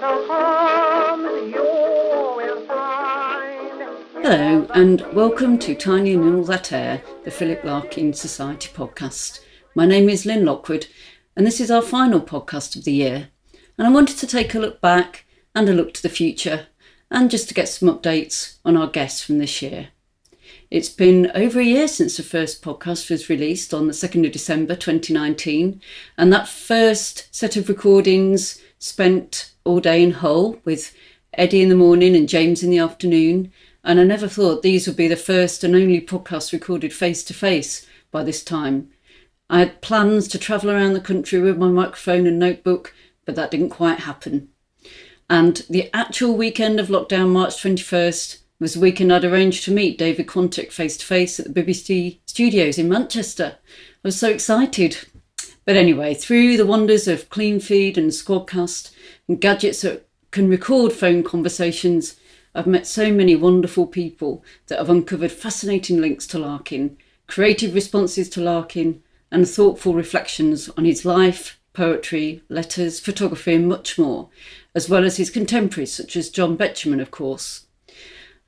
the homes you will find. Hello and welcome to Tiny and That Air, the Philip Larkin Society podcast. My name is Lyn Lockwood and this is our final podcast of the year. And I wanted to take a look back and a look to the future and just to get some updates on our guests from this year. It's been over a year since the first podcast was released on the 2nd of December 2019, and that first set of recordings spent all day in Hull with Eddie in the morning and James in the afternoon, and I never thought these would be the first and only podcasts recorded face to face by this time. I had plans to travel around the country with my microphone and notebook, but that didn't quite happen. And the actual weekend of lockdown, March 21st, was the weekend I'd arranged to meet David Quantick face-to-face at the BBC studios in Manchester. I was so excited. But anyway, through the wonders of Clean Feed and Squadcast and gadgets that can record phone conversations, I've met so many wonderful people that have uncovered fascinating links to Larkin, creative responses to Larkin, and thoughtful reflections on his life, poetry, letters, photography and much more, as well as his contemporaries such as John Betjeman, of course.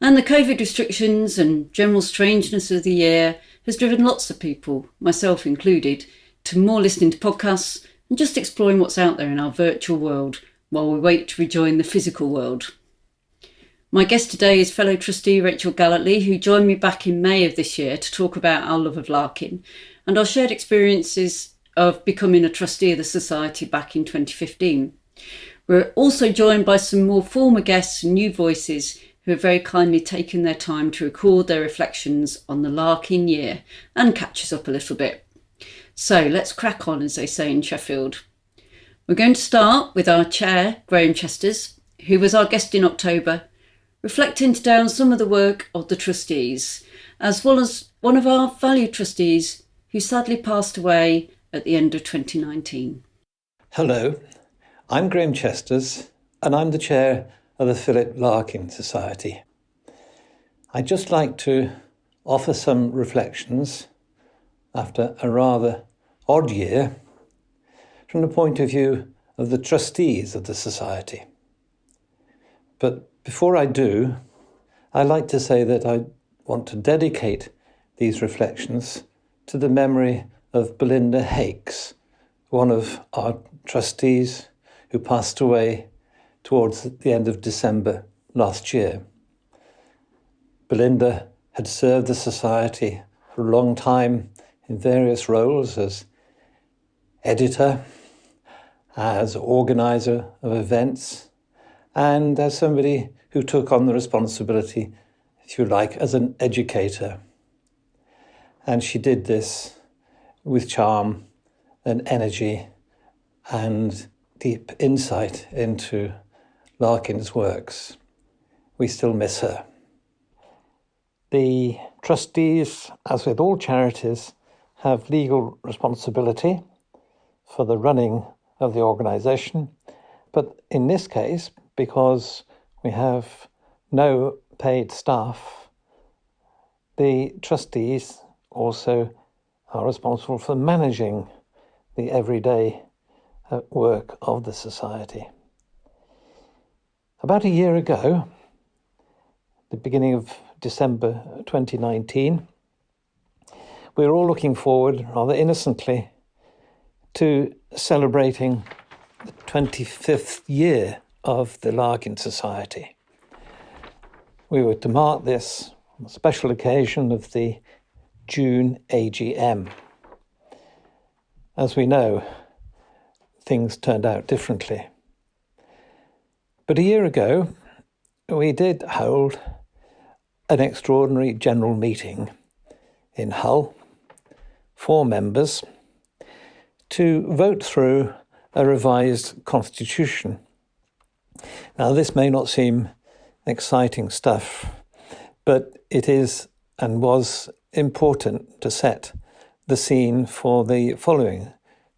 And the COVID restrictions and general strangeness of the year has driven lots of people, myself included, to more listening to podcasts and just exploring what's out there in our virtual world while we wait to rejoin the physical world. My guest today is fellow trustee Rachael Galloway, who joined me back in May of this year to talk about our love of Larkin and our shared experiences of becoming a trustee of the Society back in 2015. We're also joined by some more former guests and new voices who have very kindly taken their time to record their reflections on the Larkin year and catch us up a little bit. So let's crack on, as they say in Sheffield. We're going to start with our chair, Graham Chesters, who was our guest in October, reflecting today on some of the work of the trustees, as well as one of our valued trustees who sadly passed away at the end of 2019. Hello, I'm Graham Chesters and I'm the chair of the Philip Larkin Society. I'd just like to offer some reflections after a rather odd year from the point of view of the trustees of the Society. But before I do, I'd like to say that I want to dedicate these reflections to the memory of Belinda Hakes, one of our trustees who passed away towards the end of December last year. Belinda had served the Society for a long time in various roles as editor, as organiser of events, and as somebody who took on the responsibility, if you like, as an educator. And she did this with charm and energy and deep insight into Larkin's works. We still miss her. The trustees, as with all charities, have legal responsibility for the running of the organisation, but in this case, because we have no paid staff, the trustees also are responsible for managing the everyday work of the Society. About a year ago, the beginning of December 2019, we were all looking forward, rather innocently, to celebrating the 25th year of the Larkin Society. We were to mark this on a special occasion of the June AGM. As we know, things turned out differently. But a year ago, we did hold an extraordinary general meeting in Hull, 4 members, to vote through a revised constitution. Now, this may not seem exciting stuff, but it is and was important to set the scene for the following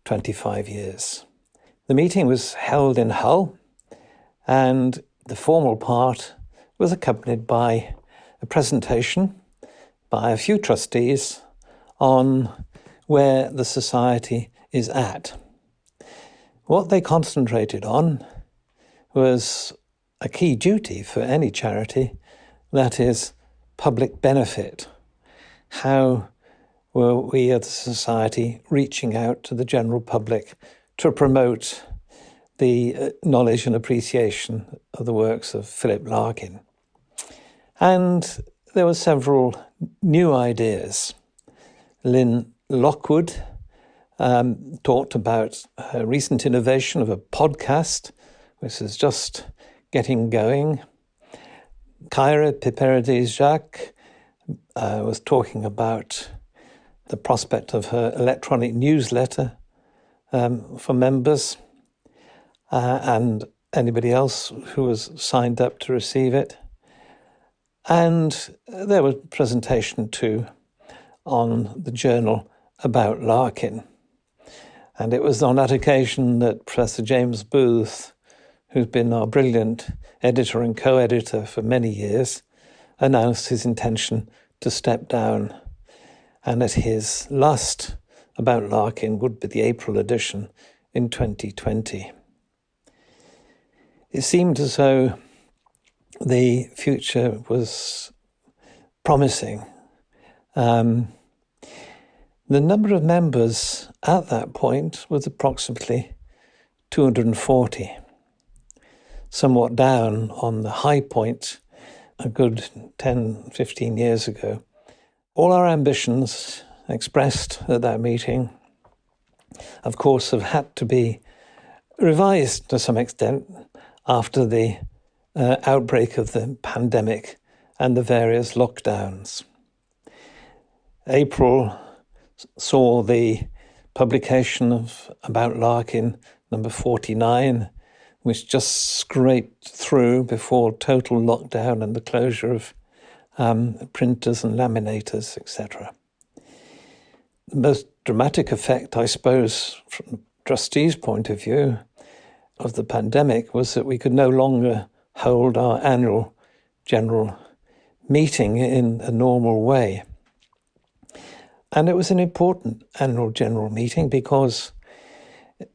25 years. The meeting was held in Hull, and the formal part was accompanied by a presentation by a few trustees on where the Society is at. What they concentrated on was a key duty for any charity, that is, public benefit. How were we as a society reaching out to the general public to promote the knowledge and appreciation of the works of Philip Larkin? And there were several new ideas. Lyn Lockwood talked about a recent innovation of a podcast, which is just getting going. Kyra Piperidis-Jacques was talking about the prospect of her electronic newsletter for members and anybody else who was signed up to receive it. And there was a presentation too on the journal about Larkin. And it was on that occasion that Professor James Booth, who's been our brilliant editor and co-editor for many years, announced his intention to step down, and that his last about Larkin would be the April edition in 2020. It seemed as though the future was promising. The number of members at that point was approximately 240, somewhat down on the high point a good 10, 15 years ago. All our ambitions expressed at that meeting, of course, have had to be revised to some extent after the outbreak of the pandemic and the various lockdowns. April saw the publication of About Larkin, number 49, which just scraped through before total lockdown and the closure of printers and laminators, etc. The most dramatic effect, I suppose, from the trustee's point of view of the pandemic was that we could no longer hold our annual general meeting in a normal way. And it was an important annual general meeting because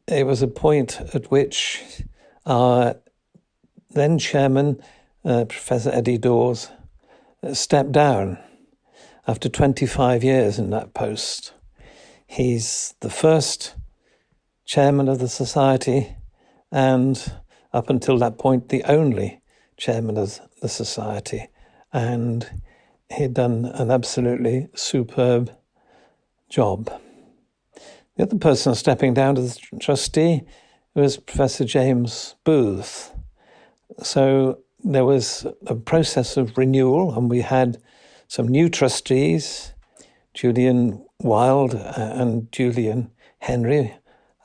it was a point at which our then chairman, Professor Eddie Dawes, stepped down after 25 years in that post. He's the first chairman of the Society and up until that point the only chairman of the Society, and he'd done an absolutely superb job. The other person stepping down as trustee was Professor James Booth. So there was a process of renewal, and we had some new trustees, Julian Wild and Julian Henry,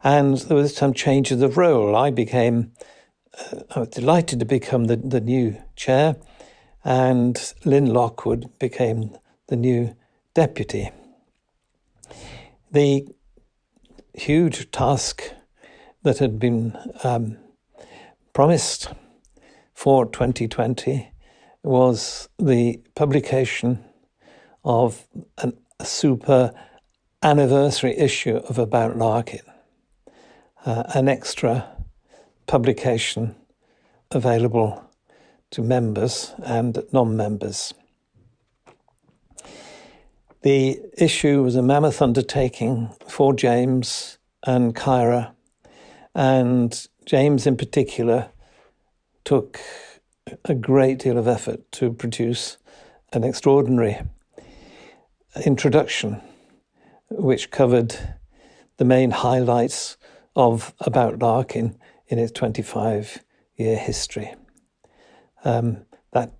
and there was some changes of role. I was delighted to become the new chair, and Lyn Lockwood became the new deputy. The huge task that had been promised for 2020 was the publication of a super anniversary issue of About Larkin, an extra publication available to members and non-members. The issue was a mammoth undertaking for James and Kyra, and James in particular took a great deal of effort to produce an extraordinary introduction which covered the main highlights of About Larkin in its 25-year history. That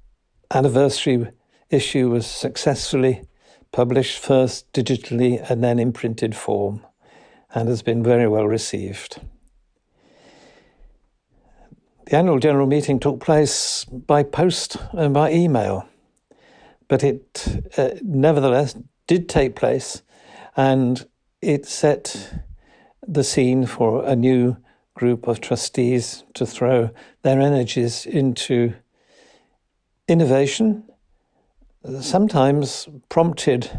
anniversary issue was successfully published first digitally and then in printed form, and has been very well received. The annual general meeting took place by post and by email, but it nevertheless did take place, and it set the scene for a new group of trustees to throw their energies into innovation, sometimes prompted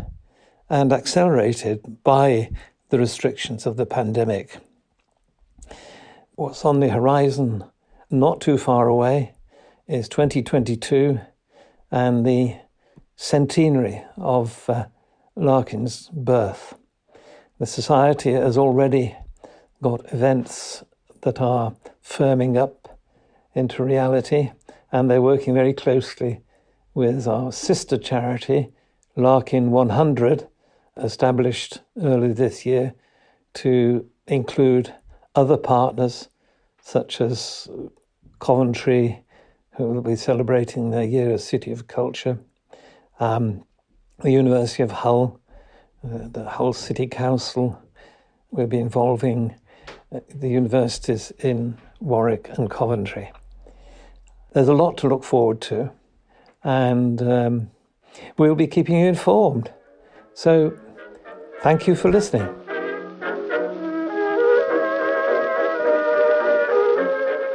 and accelerated by the restrictions of the pandemic. What's on the horizon not too far away is 2022 and the centenary of Larkin's birth. The Society has already got events that are firming up into reality, and they're working very closely with our sister charity, Larkin 100, established early this year to include other partners such as Coventry, who will be celebrating their year as City of Culture, the University of Hull, the Hull City Council. We'll be involving the universities in Warwick and Coventry. There's a lot to look forward to, and we'll be keeping you informed. So thank you for listening.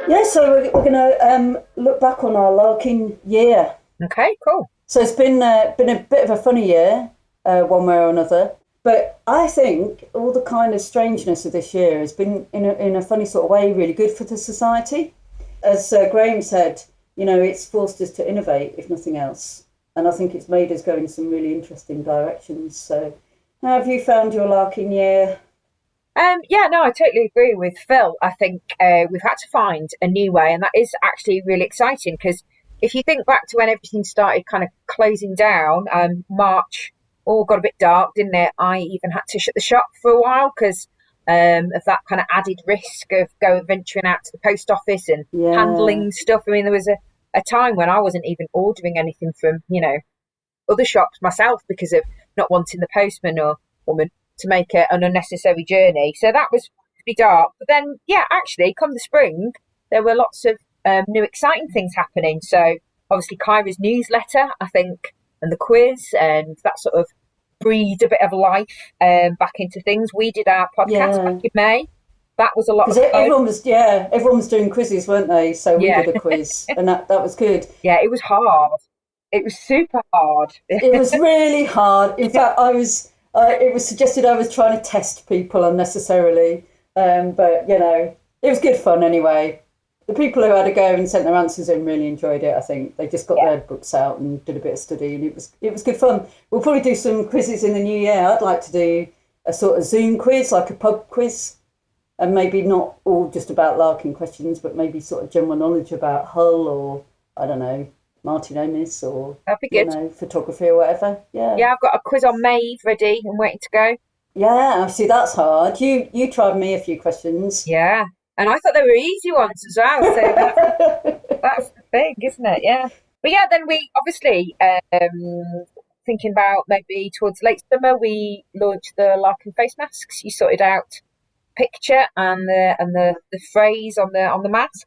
Yeah, so we're going to look back on our Larkin year. Okay, cool. So it's been a bit of a funny year, one way or another. But I think all the kind of strangeness of this year has been, in a funny sort of way, really good for the Society. As Graham said, it's forced us to innovate, if nothing else. And I think it's made us go in some really interesting directions. So how have you found your Larkin year? I totally agree with Phil. I think we've had to find a new way, and that is actually really exciting, because if you think back to when everything started kind of closing down, March all got a bit dark, didn't it? I even had to shut the shop for a while because of that kind of added risk of venturing out to the post office and handling stuff. I mean, there was a time when I wasn't even ordering anything from, other shops myself because of not wanting the postman or woman to make an unnecessary journey. So that was pretty dark. But then, actually, come the spring, there were lots of new exciting things happening. So obviously Kyra's newsletter, I think, and the quiz, and that sort of breathed a bit of life back into things. We did our podcast back in May. That was a lot of fun. Everyone was doing quizzes, weren't they? So we did a quiz, and that was good. Yeah, it was hard. It was super hard. It was really hard. In fact, it was suggested I was trying to test people unnecessarily, but it was good fun anyway. The people who had a go and sent their answers in really enjoyed it. I think they just got their books out and did a bit of study, and it was good fun. We'll probably do some quizzes in the new year. I'd like to do a sort of Zoom quiz, like a pub quiz, and maybe not all just about Larkin questions, but maybe sort of general knowledge about Hull or, I don't know, Martin Omis or that'd be good. Photography or whatever. Yeah, I've got a quiz on Maeve ready and waiting to go. Yeah, see, that's hard. You tried me a few questions. Yeah, and I thought they were easy ones as well. So that's the thing, isn't it? Yeah. But then we obviously thinking about maybe towards late summer we launched the Larkin face masks. You sorted out picture and the phrase on the mask.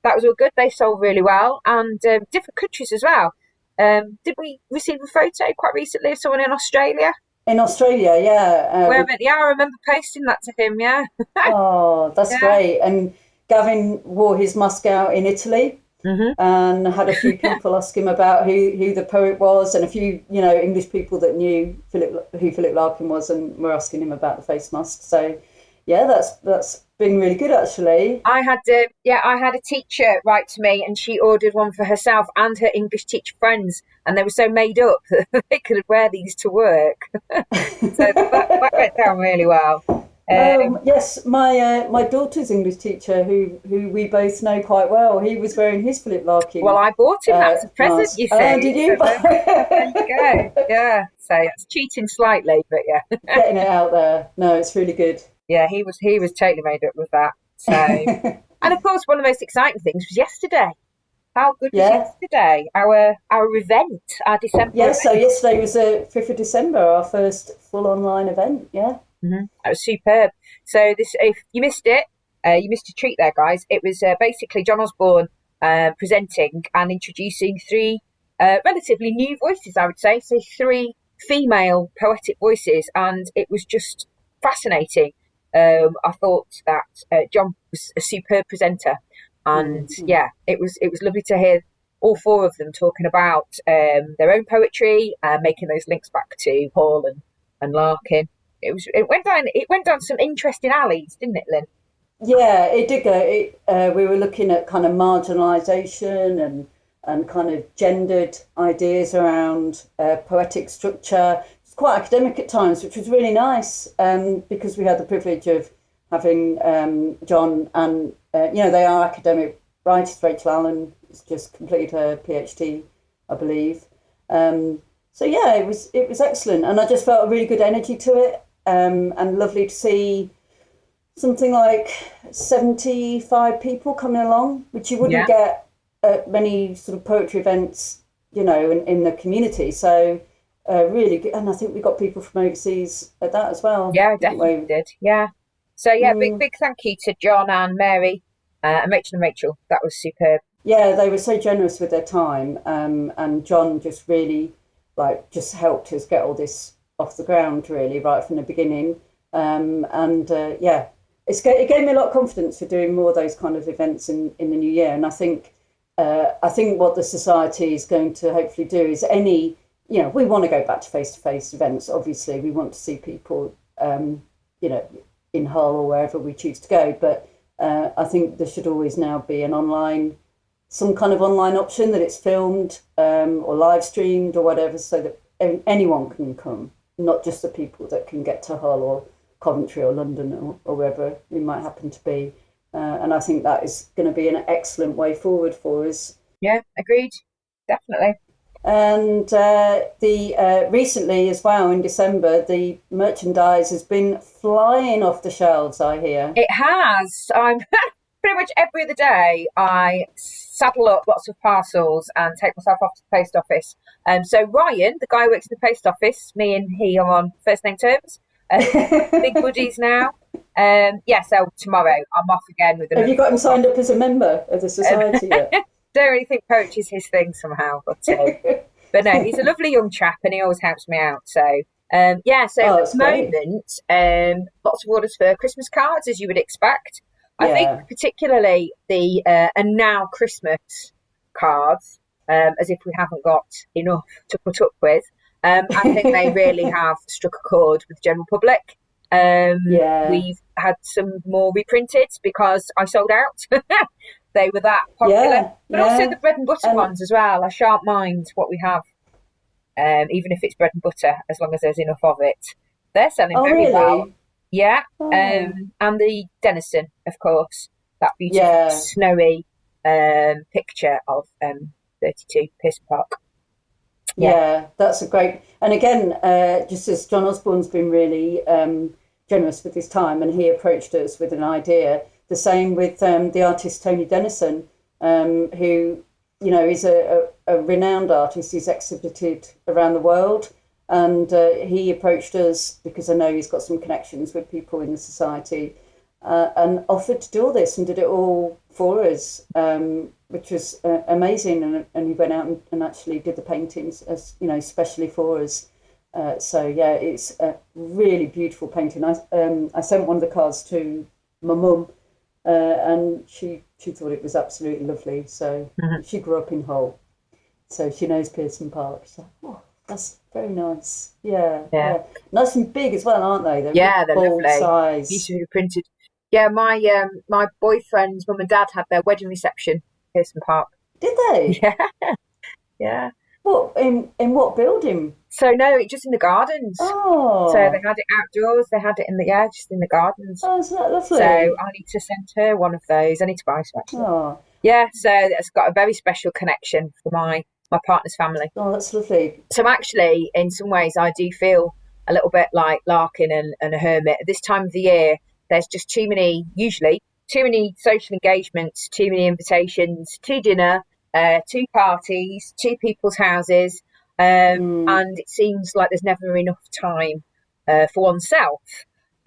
That was all good. They sold really well, and different countries as well. Did we receive a photo quite recently of someone in Australia? In Australia, yeah. I remember posting that to him, yeah. Oh, that's great. And Gavin wore his mask out in Italy, and had a few people ask him about who the poet was, and a few, English people that knew who Philip Larkin was and were asking him about the face mask. So, yeah, that's been really good, actually. I had a teacher write to me, and she ordered one for herself and her English teacher friends, and they were so made up that they could wear these to work. So that went down really well. Yes, my daughter's English teacher, who we both know quite well, he was wearing his Philip Larkin. Well, I bought him that as a present, mask. You see. Oh, did you? So there you go. Yeah, so it's cheating slightly, but yeah. Getting it out there. No, it's really good. Yeah, he was totally made up with that. So, and of course, one of the most exciting things was yesterday. How good was yesterday? Our event, our December event. So yesterday was the 5th of December, our first full online event, yeah. Mm-hmm. That was superb. So if you missed it, you missed a treat there, guys. It was basically John Osborne presenting and introducing three relatively new voices, I would say. So three female poetic voices, and it was just fascinating. I thought that John was a superb presenter, and it was lovely to hear all four of them talking about their own poetry and making those links back to Pullen and Larkin. It went down some interesting alleys, didn't it, Lyn? Yeah, it did go. We were looking at kind of marginalisation and kind of gendered ideas around poetic structure. It's quite academic at times, which was really nice because we had the privilege of having John and, they are academic writers. Rachel Allen has just completed her PhD, I believe. So yeah, it was excellent, and I just felt a really good energy to it, and lovely to see something like 75 people coming along, which you wouldn't get at many sort of poetry events, in the community. So really good. And I think we got people from overseas at that as well. Yeah, definitely did. Yeah. So yeah, big thank you to John and Mary and Rachel. That was superb. Yeah, they were so generous with their time, and John just really just helped us get all this off the ground really right from the beginning. It gave me a lot of confidence for doing more of those kind of events in the new year. And I think what the Society is going to hopefully do is we want to go back to face-to-face events. Obviously, we want to see people, in Hull or wherever we choose to go. But I think there should always now be some kind of online option that it's filmed or live streamed or whatever, so that anyone can come, not just the people that can get to Hull or Coventry or London or wherever we might happen to be. And I think that is going to be an excellent way forward for us. Yeah, agreed. Definitely. And recently as well, in December, the merchandise has been flying off the shelves, I hear. It has. I'm pretty much every other day I saddle up lots of parcels and take myself off to the post office. So Ryan, the guy who works in the post office, me and he are on first name terms. Big buddies now. So tomorrow I'm off again with. Have you got him signed up as a member of the Society yet? Don't really think poetry's his thing somehow, but no, he's a lovely young chap and he always helps me out. So at the moment, lots of orders for Christmas cards, as you would expect. I think particularly the and now Christmas cards, as if we haven't got enough to put up with. I think they really have struck a chord with the general public. We've had some more reprinted because I sold out. They were that popular. But also the bread and butter ones as well. I shan't mind what we have, even if it's bread and butter, as long as there's enough of it. They're selling very well. Yeah. And the Denison, of course, that beautiful snowy picture of 32 Pearson Park. Yeah, that's a great. And again, just as John Osborne's been really generous with his time, and he approached us with an idea. The same with the artist Tony Denison, who is a renowned artist. He's exhibited around the world, and he approached us because I know he's got some connections with people in the Society, and offered to do all this and did it all for us, which was amazing. And he went out and actually did the paintings, as especially for us. It's a really beautiful painting. I sent one of the cards to my mum, and she thought it was absolutely lovely. So she grew up in Hull, so she knows Pearson Park. So that's very nice. Yeah. Nice and big as well, aren't they? They're bold lovely. Size. Used to be printed. Yeah, my boyfriend's mum and dad had their wedding reception in Pearson Park. Did they? Yeah. What in what building? So no, just in the gardens. Oh. So they had it outdoors. They had it just in the gardens. Oh, isn't that lovely? So I need to send her one of those. I need to buy some actually. Oh. Yeah. So it's got a very special connection for my partner's family. Oh, that's lovely. So actually, in some ways, I do feel a little bit like Larkin and a hermit. At this time of the year, there's just too many social engagements, too many invitations to dinner, to parties, to people's houses. And it seems like there's never enough time for oneself.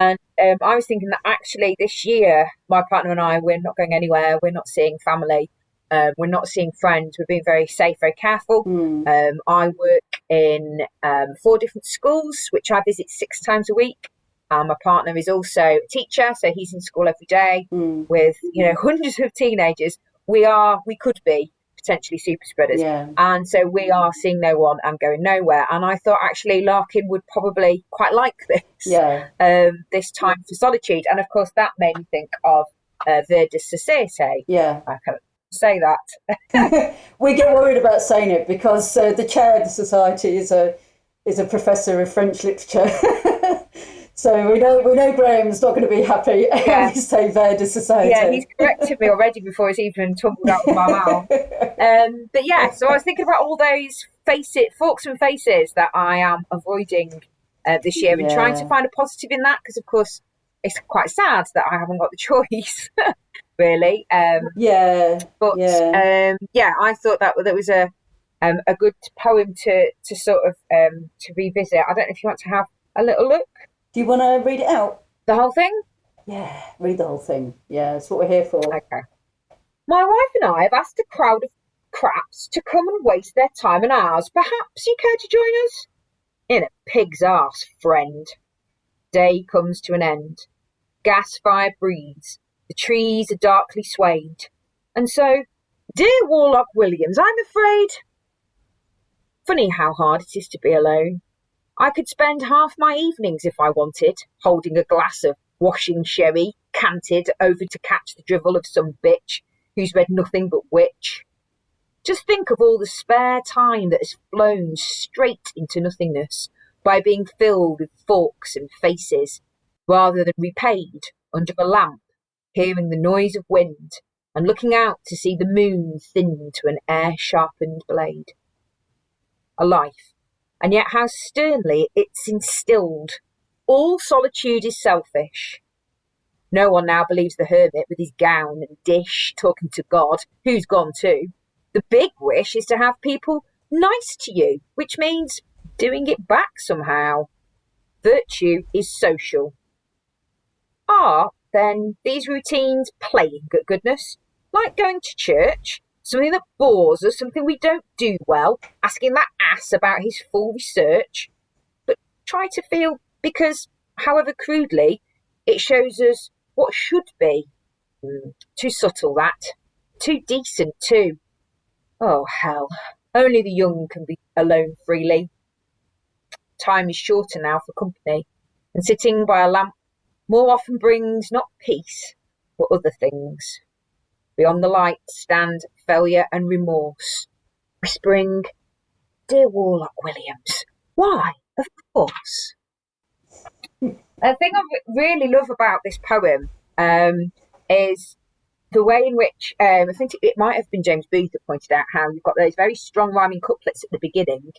And I was thinking that actually this year, my partner and I, we're not going anywhere. We're not seeing family. We're not seeing friends. We're being very safe, very careful. I work in 4 different schools, which I visit 6 times a week. My partner is also a teacher, so he's in school every day with hundreds of teenagers. We could be potentially super spreaders, and so we are seeing no one and going nowhere. And I thought actually Larkin would probably quite like this, this time for solitude. And of course that made me think of Verdes Societe. Yeah. I can't say that. We get worried about saying it because the chair of the society is a professor of French literature. So we know Graham's not going to be happy when we say Verdes Society. Yeah, he's corrected me already before it's even tumbled out of my mouth. But yeah, so I was thinking about all those forks and faces that I am avoiding this year, and trying to find a positive in that, because of course it's quite sad that I haven't got the choice, really. I thought that was a good poem to sort of to revisit. I don't know if you want to have a little look. Do you want to read it out? The whole thing? Yeah, read the whole thing. Yeah, that's what we're here for. Okay. My wife and I have asked a crowd of craps to come and waste their time and hours. Perhaps you care to join us? In a pig's arse, friend. Day comes to an end. Gas fire breathes. The trees are darkly swayed. And so, dear Warlock Williams, I'm afraid. Funny how hard it is to be alone. I could spend half my evenings if I wanted, holding a glass of washing sherry, canted over to catch the drivel of some bitch who's read nothing but witch. Just think of all the spare time that has flown straight into nothingness by being filled with forks and faces, rather than repaid under a lamp, hearing the noise of wind and looking out to see the moon thin to an air-sharpened blade. A life. And yet how sternly it's instilled. All solitude is selfish. No one now believes the hermit with his gown and dish talking to God, who's gone too. The big wish is to have people nice to you, which means doing it back somehow. Virtue is social. Are, then, these routines playing at goodness? Like going to church? Something that bores us, something we don't do well, asking that ass about his full research. But try to feel, because, however crudely, it shows us what should be. Too subtle, that. Too decent, too. Oh, hell. Only the young can be alone freely. Time is shorter now for company, and sitting by a lamp more often brings not peace, but other things. Beyond the light stand failure and remorse, whispering, dear Warlock Williams, why, of course. The thing I really love about this poem is the way in which, I think it might have been James Booth that pointed out how you've got those very strong rhyming couplets at the beginning,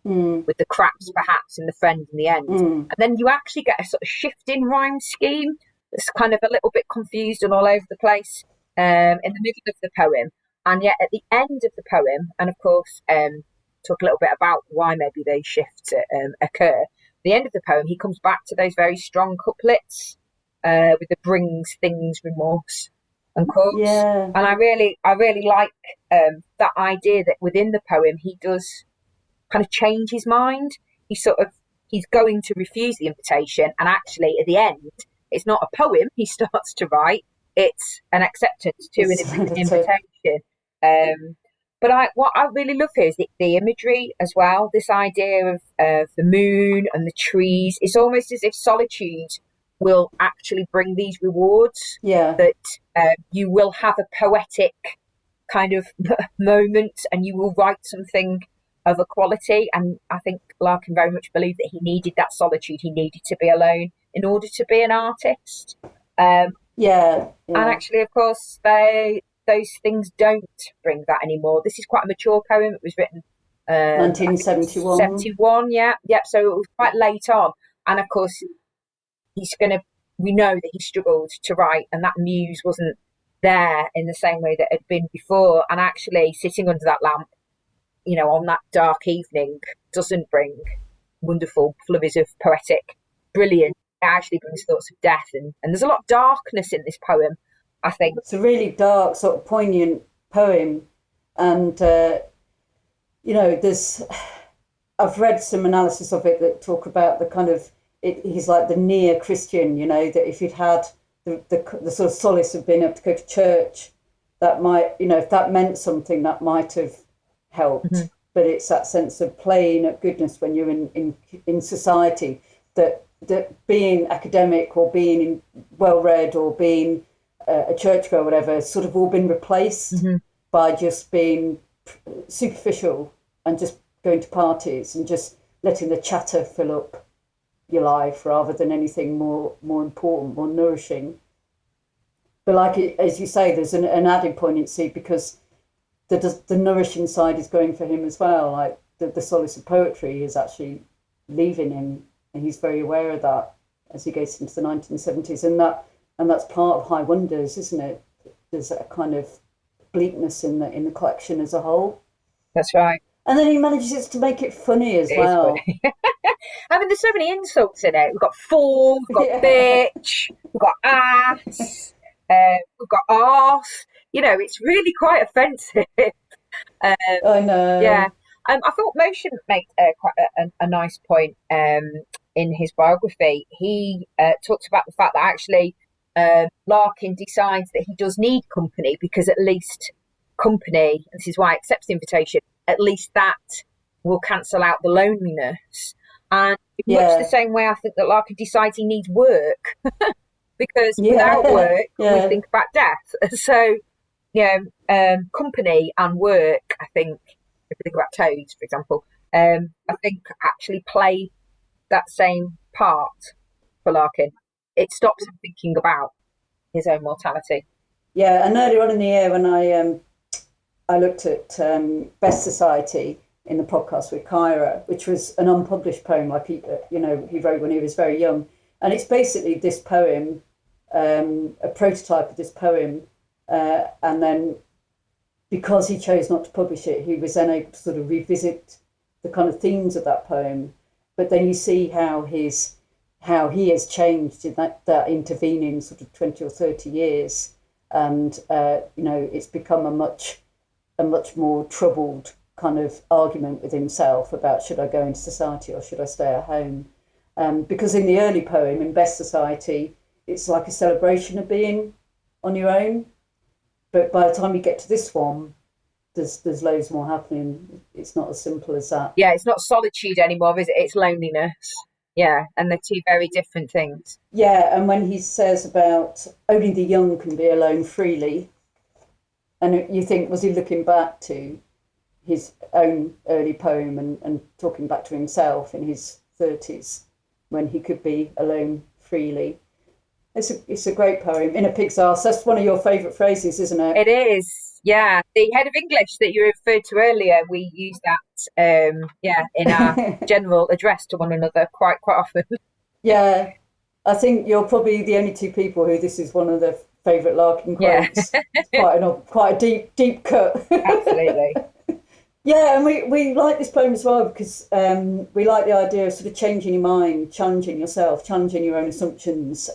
with the craps perhaps and the friend in the end. And then you actually get a sort of shift in rhyme scheme that's kind of a little bit confused and all over the place in the middle of the poem. And yet at the end of the poem, and of course talk a little bit about why maybe those shifts occur. At the end of the poem, he comes back to those very strong couplets with the brings things remorse and quotes. Yeah. And I really like that idea that within the poem he does kind of change his mind. He's going to refuse the invitation, and actually at the end it's not a poem he starts to write, it's an acceptance to an invitation. But what I really love here is the imagery as well, this idea of the moon and the trees. It's almost as if solitude will actually bring these rewards. Yeah. That you will have a poetic kind of moment and you will write something of a quality. And I think Larkin very much believed that he needed that solitude. He needed to be alone in order to be an artist. Yeah. And actually, of course, those things don't bring that anymore. This is quite a mature poem. It was written 1971. 71, yeah. So it was quite late on. And of course, we know that he struggled to write, and that muse wasn't there in the same way that it had been before. And actually, sitting under that lamp, on that dark evening, doesn't bring wonderful flurries of poetic brilliance. It actually brings thoughts of death. And there's a lot of darkness in this poem, I think. It's a really dark, sort of poignant poem. And, I've read some analysis of it that talk about the kind of, he's like the near Christian, that if he'd had the sort of solace of being able to go to church, that might, if that meant something, that might have helped. Mm-hmm. But it's that sense of playing at goodness when you're in society, that being academic or being well read or being a churchgoer or whatever, has sort of all been replaced by just being superficial and just going to parties and just letting the chatter fill up your life rather than anything more important, more nourishing. But like as you say, there's an added poignancy because the nourishing side is going for him as well. Like the solace of poetry is actually leaving him, and he's very aware of that as he goes into the 1970s. And that's part of High Wonders, isn't it? There's a kind of bleakness in the collection as a whole. That's right. And then he manages to make it funny as well. Funny. I mean, there's so many insults in it. We've got fool, we've got bitch, we've got ass, we've got arse. You know, it's really quite offensive. I know. Yeah. I thought Motion made quite a nice point in his biography. He talked about the fact that actually Larkin decides that he does need company because at least company, and this is why he accepts the invitation, at least that will cancel out the loneliness. And in much the same way, I think that Larkin decides he needs work because without work, we think about death. So, company and work, I think, if you think about Toads, for example, I think actually play that same part for Larkin. It stops him thinking about his own mortality. Yeah, and earlier on in the year when I looked at Best Society in the podcast with Kyra, which was an unpublished poem, like he wrote when he was very young, and it's basically this poem, a prototype of this poem, and then because he chose not to publish it, he was then able to sort of revisit the kind of themes of that poem. But then you see how he has changed in that intervening sort of 20 or 30 years, and it's become a much more troubled kind of argument with himself about should I go into society or should I stay at home? Because in the early poem, in Best Society, it's like a celebration of being on your own. But by the time you get to this one, there's loads more happening. It's not as simple as that. Yeah, it's not solitude anymore, is it? It's loneliness. Yeah, and they're two very different things. Yeah, and when he says about only the young can be alone freely, and you think, was he looking back to his own early poem and talking back to himself in his 30s when he could be alone freely? It's a great poem. In a pig's arse. That's one of your favourite phrases, isn't it? It is. Yeah, the head of English that you referred to earlier, we use that in our general address to one another quite often. Yeah, I think you're probably the only two people who this is one of their favourite Larkin quotes. Yeah. It's quite a deep cut. Absolutely. Yeah, and we like this poem as well because we like the idea of sort of changing your mind, challenging yourself, challenging your own assumptions,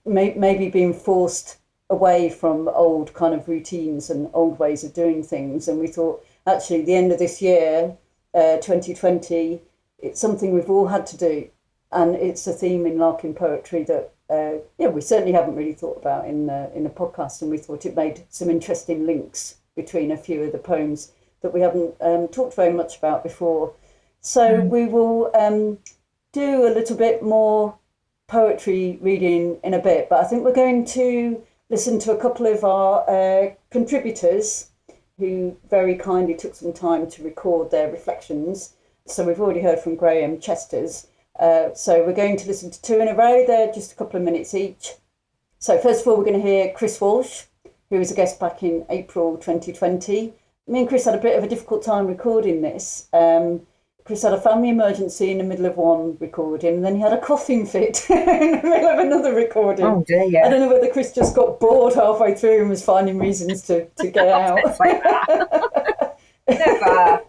maybe being forced away from old kind of routines and old ways of doing things. And we thought, actually, the end of this year, 2020, it's something we've all had to do. And it's a theme in Larkin poetry that, we certainly haven't really thought about in the podcast. And we thought it made some interesting links between a few of the poems that we haven't talked very much about before. So we will do a little bit more poetry reading in a bit, but I think we're going to listen to a couple of our contributors who very kindly took some time to record their reflections. So we've already heard from Graham Chester's. So we're going to listen to two in a row. They're just a couple of minutes each. So first of all, we're going to hear Chris Walsh, who was a guest back in April 2020. Me and Chris had a bit of a difficult time recording this. Chris had a family emergency in the middle of one recording, and then he had a coughing fit in the middle of another recording. Oh dear, yeah. I don't know whether Chris just got bored halfway through and was finding reasons to get out. Never.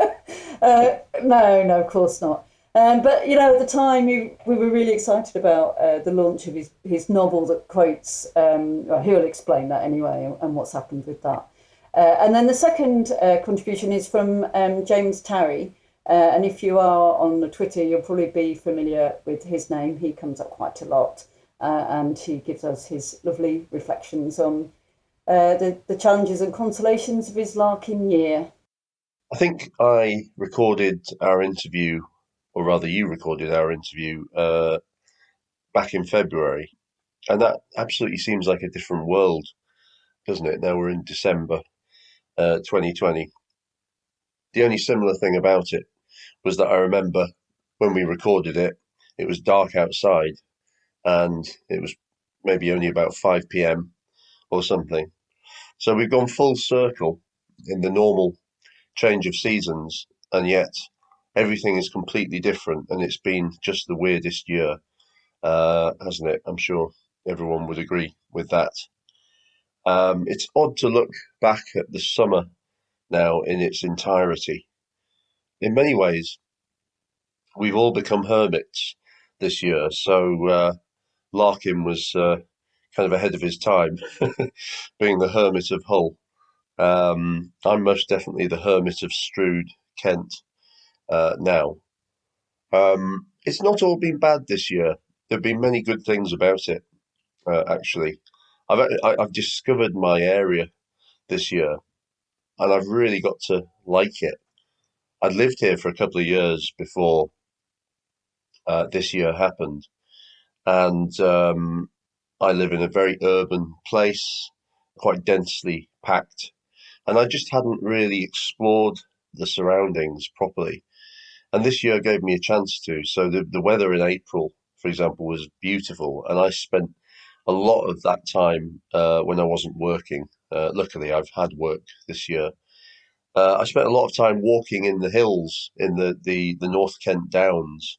No, of course not. But, at the time, we were really excited about the launch of his novel that quotes, he'll explain that anyway, and what's happened with that. And then the second contribution is from James Tarry. And if you are on the Twitter, you'll probably be familiar with his name. He comes up quite a lot. And he gives us his lovely reflections on the challenges and consolations of his Larkin year. I think I recorded our interview, or rather you recorded our interview, back in February. And that absolutely seems like a different world, doesn't it? Now we're in December 2020. The only similar thing about it was that I remember when we recorded it, it was dark outside and it was maybe only about 5 p.m. or something. So we've gone full circle in the normal change of seasons, and yet everything is completely different, and it's been just the weirdest year, hasn't it? I'm sure everyone would agree with that. It's odd to look back at the summer now in its entirety. In many ways, we've all become hermits this year. So Larkin was kind of ahead of his time, being the hermit of Hull. I'm most definitely the hermit of Strood, Kent, now. It's not all been bad this year. There have been many good things about it, actually. I've discovered my area this year, and I've really got to like it. I'd lived here for a couple of years before this year happened, and I live in a very urban place, quite densely packed, and I just hadn't really explored the surroundings properly. And this year gave me a chance to. So the weather in April, for example, was beautiful, and I spent a lot of that time when I wasn't working. Luckily, I've had work this year. I spent a lot of time walking in the hills in the North Kent Downs,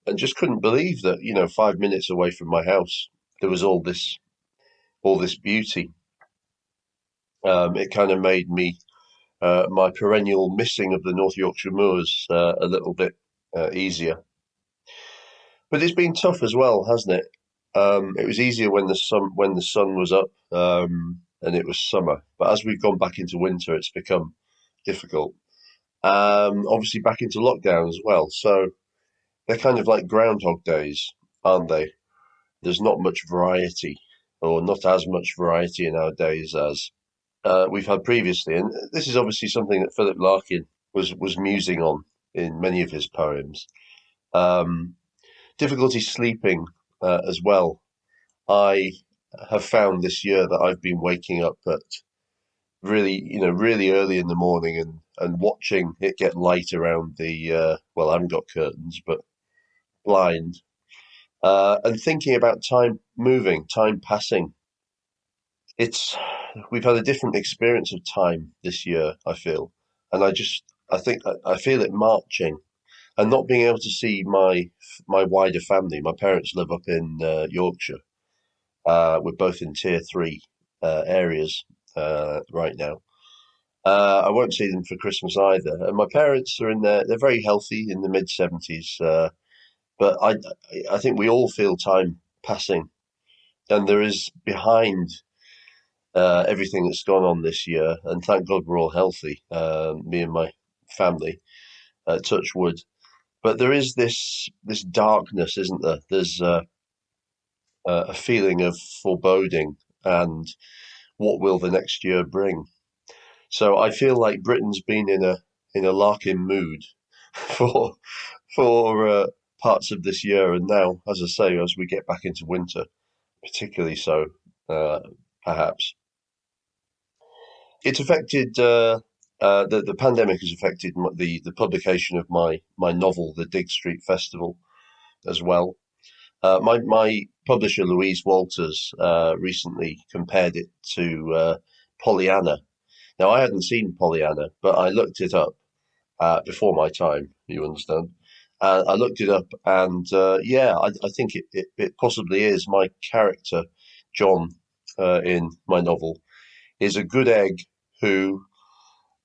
and just couldn't believe that 5 minutes away from my house there was all this beauty. It kind of made me my perennial missing of the North Yorkshire moors a little bit easier. But it's been tough as well, hasn't it? It was easier when the sun was up and it was summer. But as we've gone back into winter, it's become difficult. Obviously, back into lockdown as well. So they're kind of like Groundhog Days, aren't they? There's not much variety, or not as much variety in our days as we've had previously. And this is obviously something that Philip Larkin was musing on in many of his poems. Um, Difficulty sleeping as well. I have found this year that I've been waking up at really early in the morning and watching it get light around well, I haven't got curtains, but blind, and thinking about time moving, time passing. It's We've had a different experience of time this year, I feel, and I feel it marching and not being able to see my wider family. My parents live up in Yorkshire. We're both in tier three areas right now. I won't see them for Christmas either. And my parents are they're very healthy in the mid 70s. But I think we all feel time passing, and there is behind everything that's gone on this year. And thank God we're all healthy, me and my family, touch wood. But there is this darkness, isn't there? There's a feeling of foreboding and what will the next year bring. So I feel like Britain's been in a Larkin mood for parts of this year, and now, as I say, as we get back into winter, particularly so, uh, perhaps it's affected. The pandemic has affected the publication of my novel, The Dig Street Festival, as well. My publisher, Louise Walters, recently compared it to Pollyanna. Now, I hadn't seen Pollyanna, but I looked it up before my time, you understand. I looked it up, and yeah, I think it possibly is. My character, John, in my novel, is a good egg who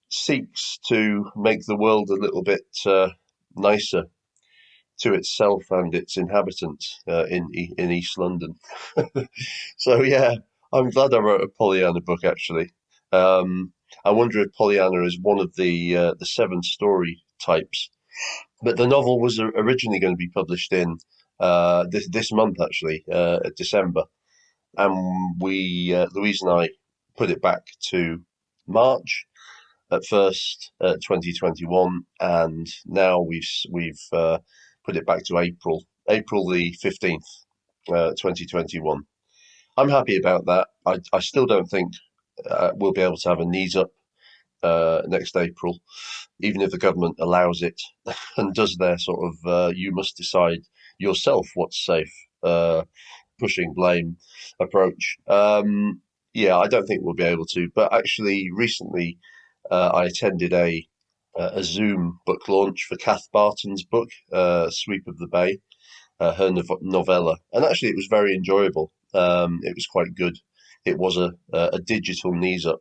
seeks to make the world a little bit nicer to itself and its inhabitants in East London. So yeah, I'm glad I wrote a Pollyanna book actually. I wonder if Pollyanna is one of the seven story types. But the novel was originally going to be published in this month actually, December, and we Louise and I put it back to March at first, 2021, and now we've put it back to April the 15th, 2021. I'm happy about that. I still don't think we'll be able to have a knees up next April, even if the government allows it and does their sort of you must decide yourself what's safe, pushing blame approach. Yeah, I don't think we'll be able to. But actually, recently I attended a Zoom book launch for Kath Barton's book, Sweep of the Bay, her novella, and actually it was very enjoyable. It was quite good. It was a digital knees up,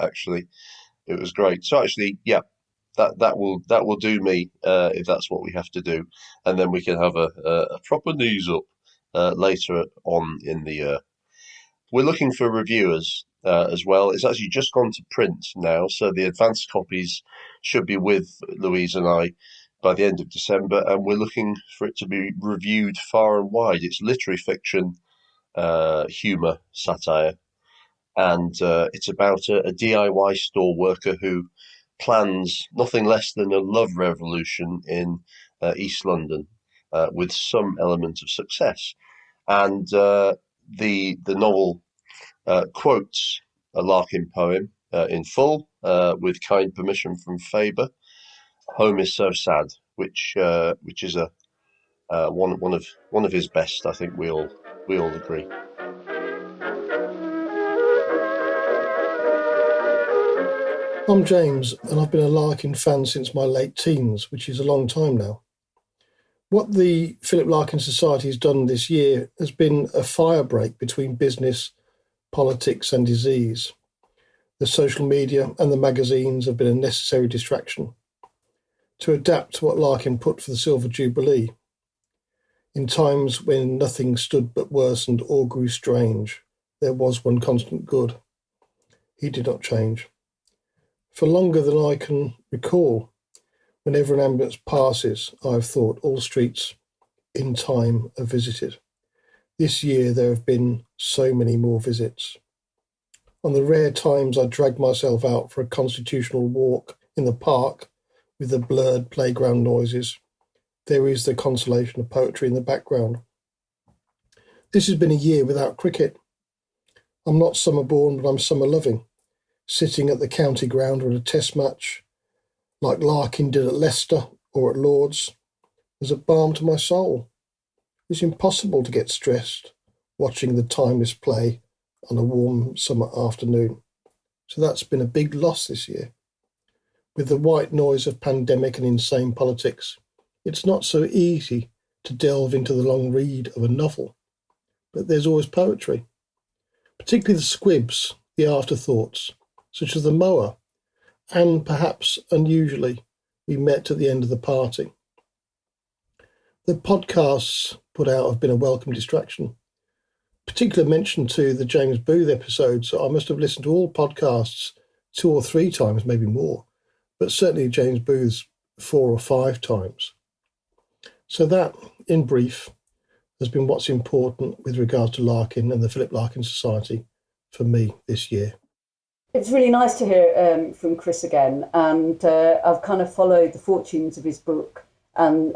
actually. It was great. So actually, yeah, that will do me if that's what we have to do, and then we can have a proper knees up later on in the year. We're looking for reviewers as well. It's actually just gone to print now, so the advanced copies should be with Louise and I by the end of December, and we're looking for it to be reviewed far and wide. It's literary fiction, humour, satire, and it's about a DIY store worker who plans nothing less than a love revolution in East London with some element of success. And the novel quotes a Larkin poem in full with kind permission from Faber. Home is so sad, which is a one of his best. I think we all agree. I'm James, and I've been a Larkin fan since my late teens, which is a long time now. What the Philip Larkin Society has done this year has been a firebreak between business, politics and disease. The social media and the magazines have been a necessary distraction to adapt to what Larkin put for the Silver Jubilee. In times when nothing stood but worsened or grew strange, there was one constant good. He did not change. For longer than I can recall, whenever an ambulance passes, I've thought all streets in time are visited. This year there have been so many more visits. On the rare times I drag myself out for a constitutional walk in the park with the blurred playground noises, there is the consolation of poetry in the background. This has been a year without cricket. I'm not summer born, but I'm summer loving. Sitting at the county ground or at a test match, like Larkin did at Leicester or at Lord's, was a balm to my soul. It's impossible to get stressed watching the timeless play on a warm summer afternoon. So that's been a big loss this year. With the white noise of pandemic and insane politics, it's not so easy to delve into the long read of a novel. But there's always poetry, particularly the squibs, the afterthoughts, such as the Mower, and perhaps unusually, we met at the end of the party. The podcasts put out have been a welcome distraction. Particular mention to the James Booth episode, so I must have listened to all podcasts 2 or 3 times, maybe more, but certainly James Booth's 4 or 5 times. So that, in brief, has been what's important with regards to Larkin and the Philip Larkin Society for me this year. It's really nice to hear from Chris again, and I've kind of followed the fortunes of his book and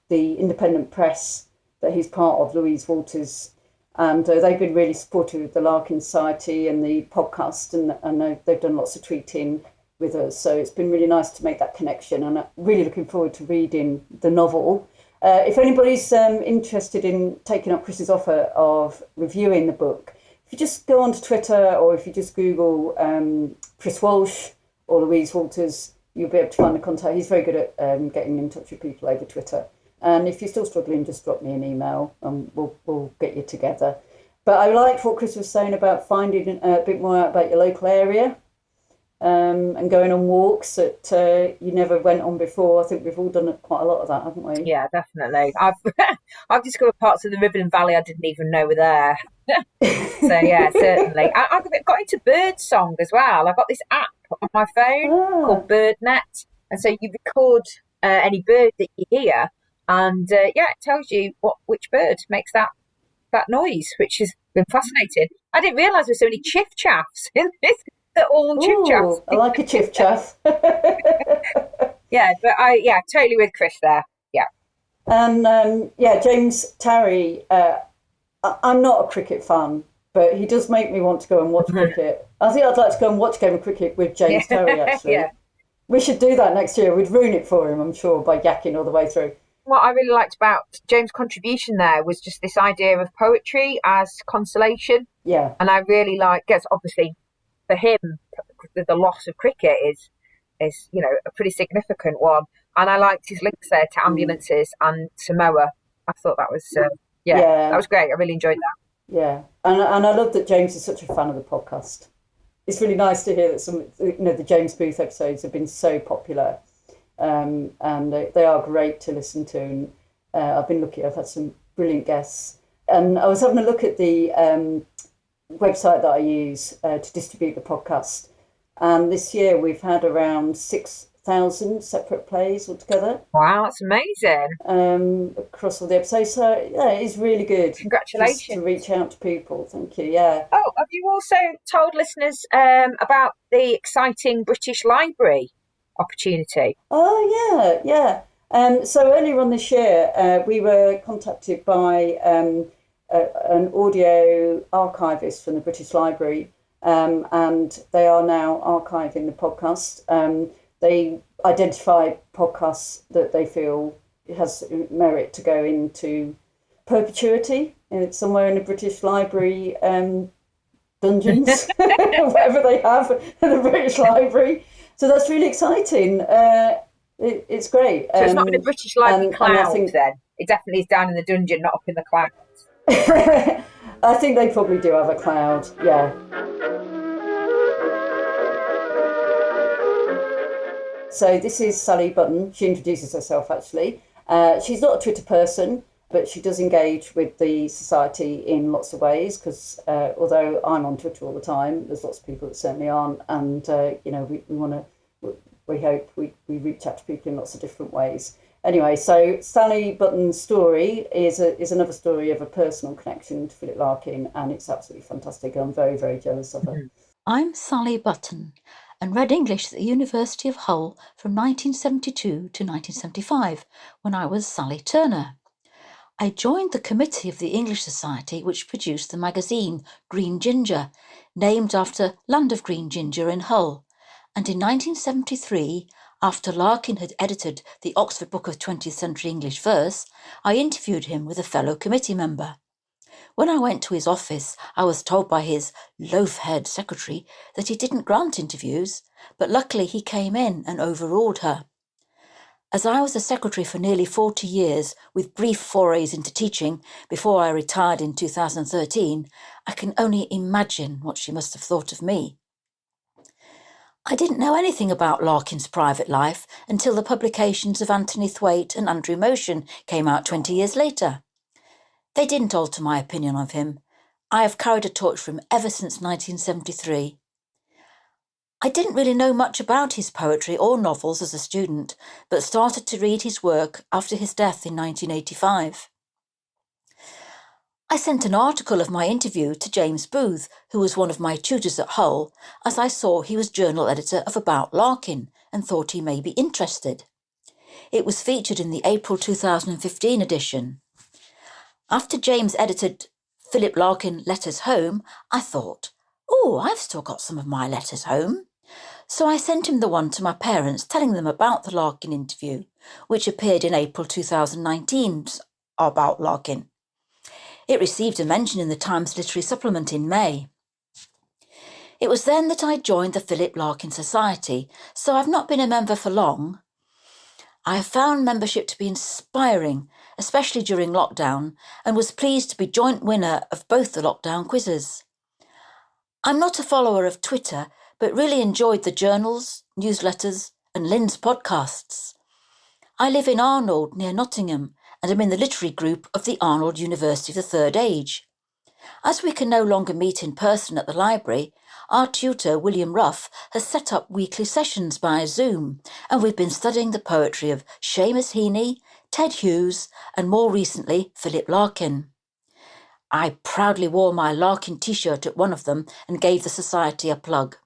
the independent press that he's part of, Louise Walters, and they've been really supportive of the Larkin Society and the podcast, and I know they've done lots of tweeting with us, so it's been really nice to make that connection, and I'm really looking forward to reading the novel. If anybody's interested in taking up Chris's offer of reviewing the book, if you just go onto Twitter or if you just Google Chris Walsh or Louise Walters, you'll be able to find the contact. He's very good at getting in touch with people over Twitter. And if you're still struggling, just drop me an email and we'll get you together. But I liked what Chris was saying about finding a bit more out about your local area and going on walks that you never went on before. I think we've all done quite a lot of that, haven't we? Yeah, definitely. I've discovered parts of the River and Valley I didn't even know were there. So yeah, certainly. I've got into bird song as well. I've got this app on my phone called BirdNet, and so you record any bird that you hear, and it tells you which bird makes that noise, which has been fascinating. I didn't realise there were so many chiff-chaffs in this. They're all chiff-chaffs. I like a chiff-chaff. Yeah, but totally with Chris there. Yeah. And James, Tarry, I'm not a cricket fan, but he does make me want to go and watch cricket. I think I'd like to go and watch a game of cricket with James Tarry, actually. Yeah. We should do that next year. We'd ruin it for him, I'm sure, by yakking all the way through. What I really liked about James' contribution there was just this idea of poetry as consolation. Yeah. And I really guess obviously for him, the loss of cricket is, a pretty significant one. And I liked his links there to ambulances and to Mower. I thought that was, that was great. I really enjoyed that. Yeah. And I love that James is such a fan of the podcast. It's really nice to hear that the James Booth episodes have been so popular. And they are great to listen to. And I've had some brilliant guests. And I was having a look at the website that I use to distribute the podcast. And this year we've had around 6,000 separate plays altogether. Wow, that's amazing. Across all the episodes. So, yeah, it is really good. Congratulations. Just to reach out to people. Thank you, yeah. Oh, have you also told listeners about the exciting British Library opportunity? Oh, yeah. So earlier on this year, we were contacted by an audio archivist from the British Library, and they are now archiving the podcast. They identify podcasts that they feel has merit to go into perpetuity somewhere in the British Library dungeons, whatever they have in the British Library. So that's really exciting. It's great. So it's not in a British Library cloud then? It definitely is down in the dungeon, not up in the clouds. I think they probably do have a cloud, yeah. So this is Sally Button. She introduces herself, actually. She's not a Twitter person, but she does engage with the Society in lots of ways, because although I'm on Twitter all the time, there's lots of people that certainly aren't. And, we hope we reach out to people in lots of different ways. Anyway, so Sally Button's story is another story of a personal connection to Philip Larkin, and it's absolutely fantastic. I'm very, very jealous of her. I'm Sally Button and read English at the University of Hull from 1972 to 1975, when I was Sally Turner. I joined the committee of the English Society which produced the magazine Green Ginger, named after Land of Green Ginger in Hull, and in 1973, after Larkin had edited the Oxford Book of 20th Century English Verse, I interviewed him with a fellow committee member. When I went to his office, I was told by his loaf-haired secretary that he didn't grant interviews, but luckily he came in and overruled her. As I was a secretary for nearly 40 years, with brief forays into teaching before I retired in 2013, I can only imagine what she must have thought of me. I didn't know anything about Larkin's private life until the publications of Anthony Thwaite and Andrew Motion came out 20 years later. They didn't alter my opinion of him. I have carried a torch for him ever since 1973. I didn't really know much about his poetry or novels as a student, but started to read his work after his death in 1985. I sent an article of my interview to James Booth, who was one of my tutors at Hull, as I saw he was journal editor of About Larkin and thought he may be interested. It was featured in the April 2015 edition. After James edited Philip Larkin Letters Home, I thought, I've still got some of my letters home. So I sent him the one to my parents telling them about the Larkin interview, which appeared in April 2019's About Larkin. It received a mention in the Times Literary Supplement in May. It was then that I joined the Philip Larkin Society, so I've not been a member for long. I have found membership to be inspiring, especially during lockdown, and was pleased to be joint winner of both the lockdown quizzes. I'm not a follower of Twitter, but really enjoyed the journals, newsletters, and Lyn's podcasts. I live in Arnold, near Nottingham, and am in the literary group of the Arnold University of the Third Age. As we can no longer meet in person at the library, our tutor, William Ruff, has set up weekly sessions via Zoom, and we've been studying the poetry of Seamus Heaney, Ted Hughes, and more recently, Philip Larkin. I proudly wore my Larkin t-shirt at one of them and gave the Society a plug.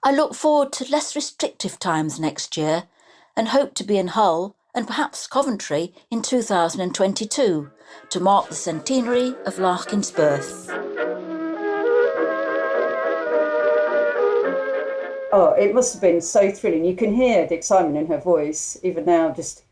I look forward to less restrictive times next year and hope to be in Hull and perhaps Coventry in 2022 to mark the centenary of Larkin's birth. Oh, it must have been so thrilling. You can hear the excitement in her voice, even now, just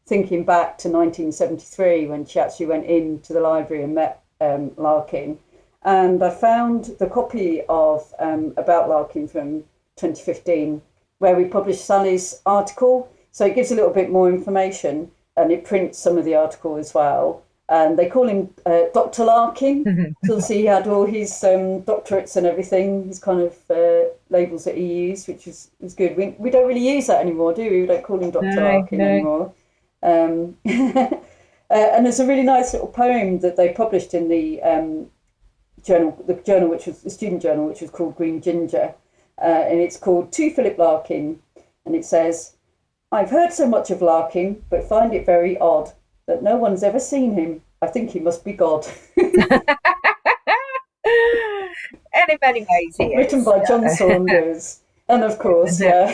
thinking back to 1973 when she actually went into the library and met Larkin. And I found the copy of About Larkin from 2015, where we published Sally's article. So it gives a little bit more information, and it prints some of the article as well. And they call him Dr. Larkin. So obviously he had all his doctorates and everything, his kind of labels that he used, which was good. We don't really use that anymore, do we? We don't call him Dr. Larkin anymore. And there's a really nice little poem that they published in the journal, which was the student journal, which was called Green Ginger. And it's called To Philip Larkin. And it says, "I've heard so much of Larkin, but find it very odd that no one's ever seen him. I think he must be God." And in many ways he is. Written by John Saunders. And of course, yeah.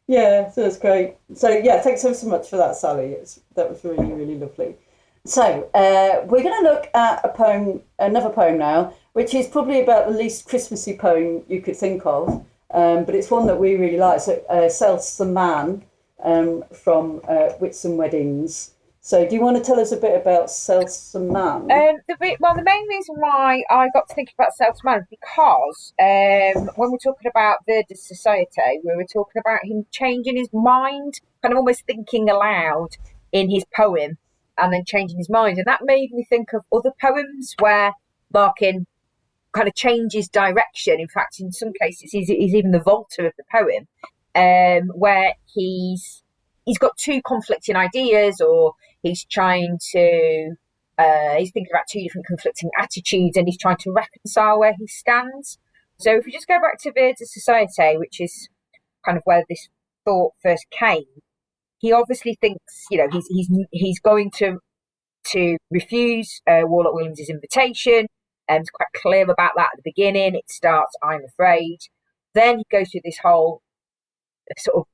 Yeah, so it's great. So yeah, thanks ever so much for that, Sally. That was really, really lovely. So we're going to look at another poem now, which is probably about the least Christmassy poem you could think of, but it's one that we really like. So Self's the Man, from Whitsun Weddings. So do you want to tell us a bit about Self's the Man? The main reason why I got to think about Self's Man is because when we're talking about the Societe, we were talking about him changing his mind, kind of almost thinking aloud in his poem and then changing his mind. And that made me think of other poems where Larkin kind of changes direction. In fact, in some cases, he's even the vaulter of the poem, where he's got two conflicting ideas, or he's trying to, he's thinking about two different conflicting attitudes, and he's trying to reconcile where he stands. So if we just go back to the Societe, which is kind of where this thought first came, he obviously thinks, he's going to refuse Warlock Williams's invitation. He's quite clear about that at the beginning. It starts, "I'm afraid." Then he goes through this whole sort of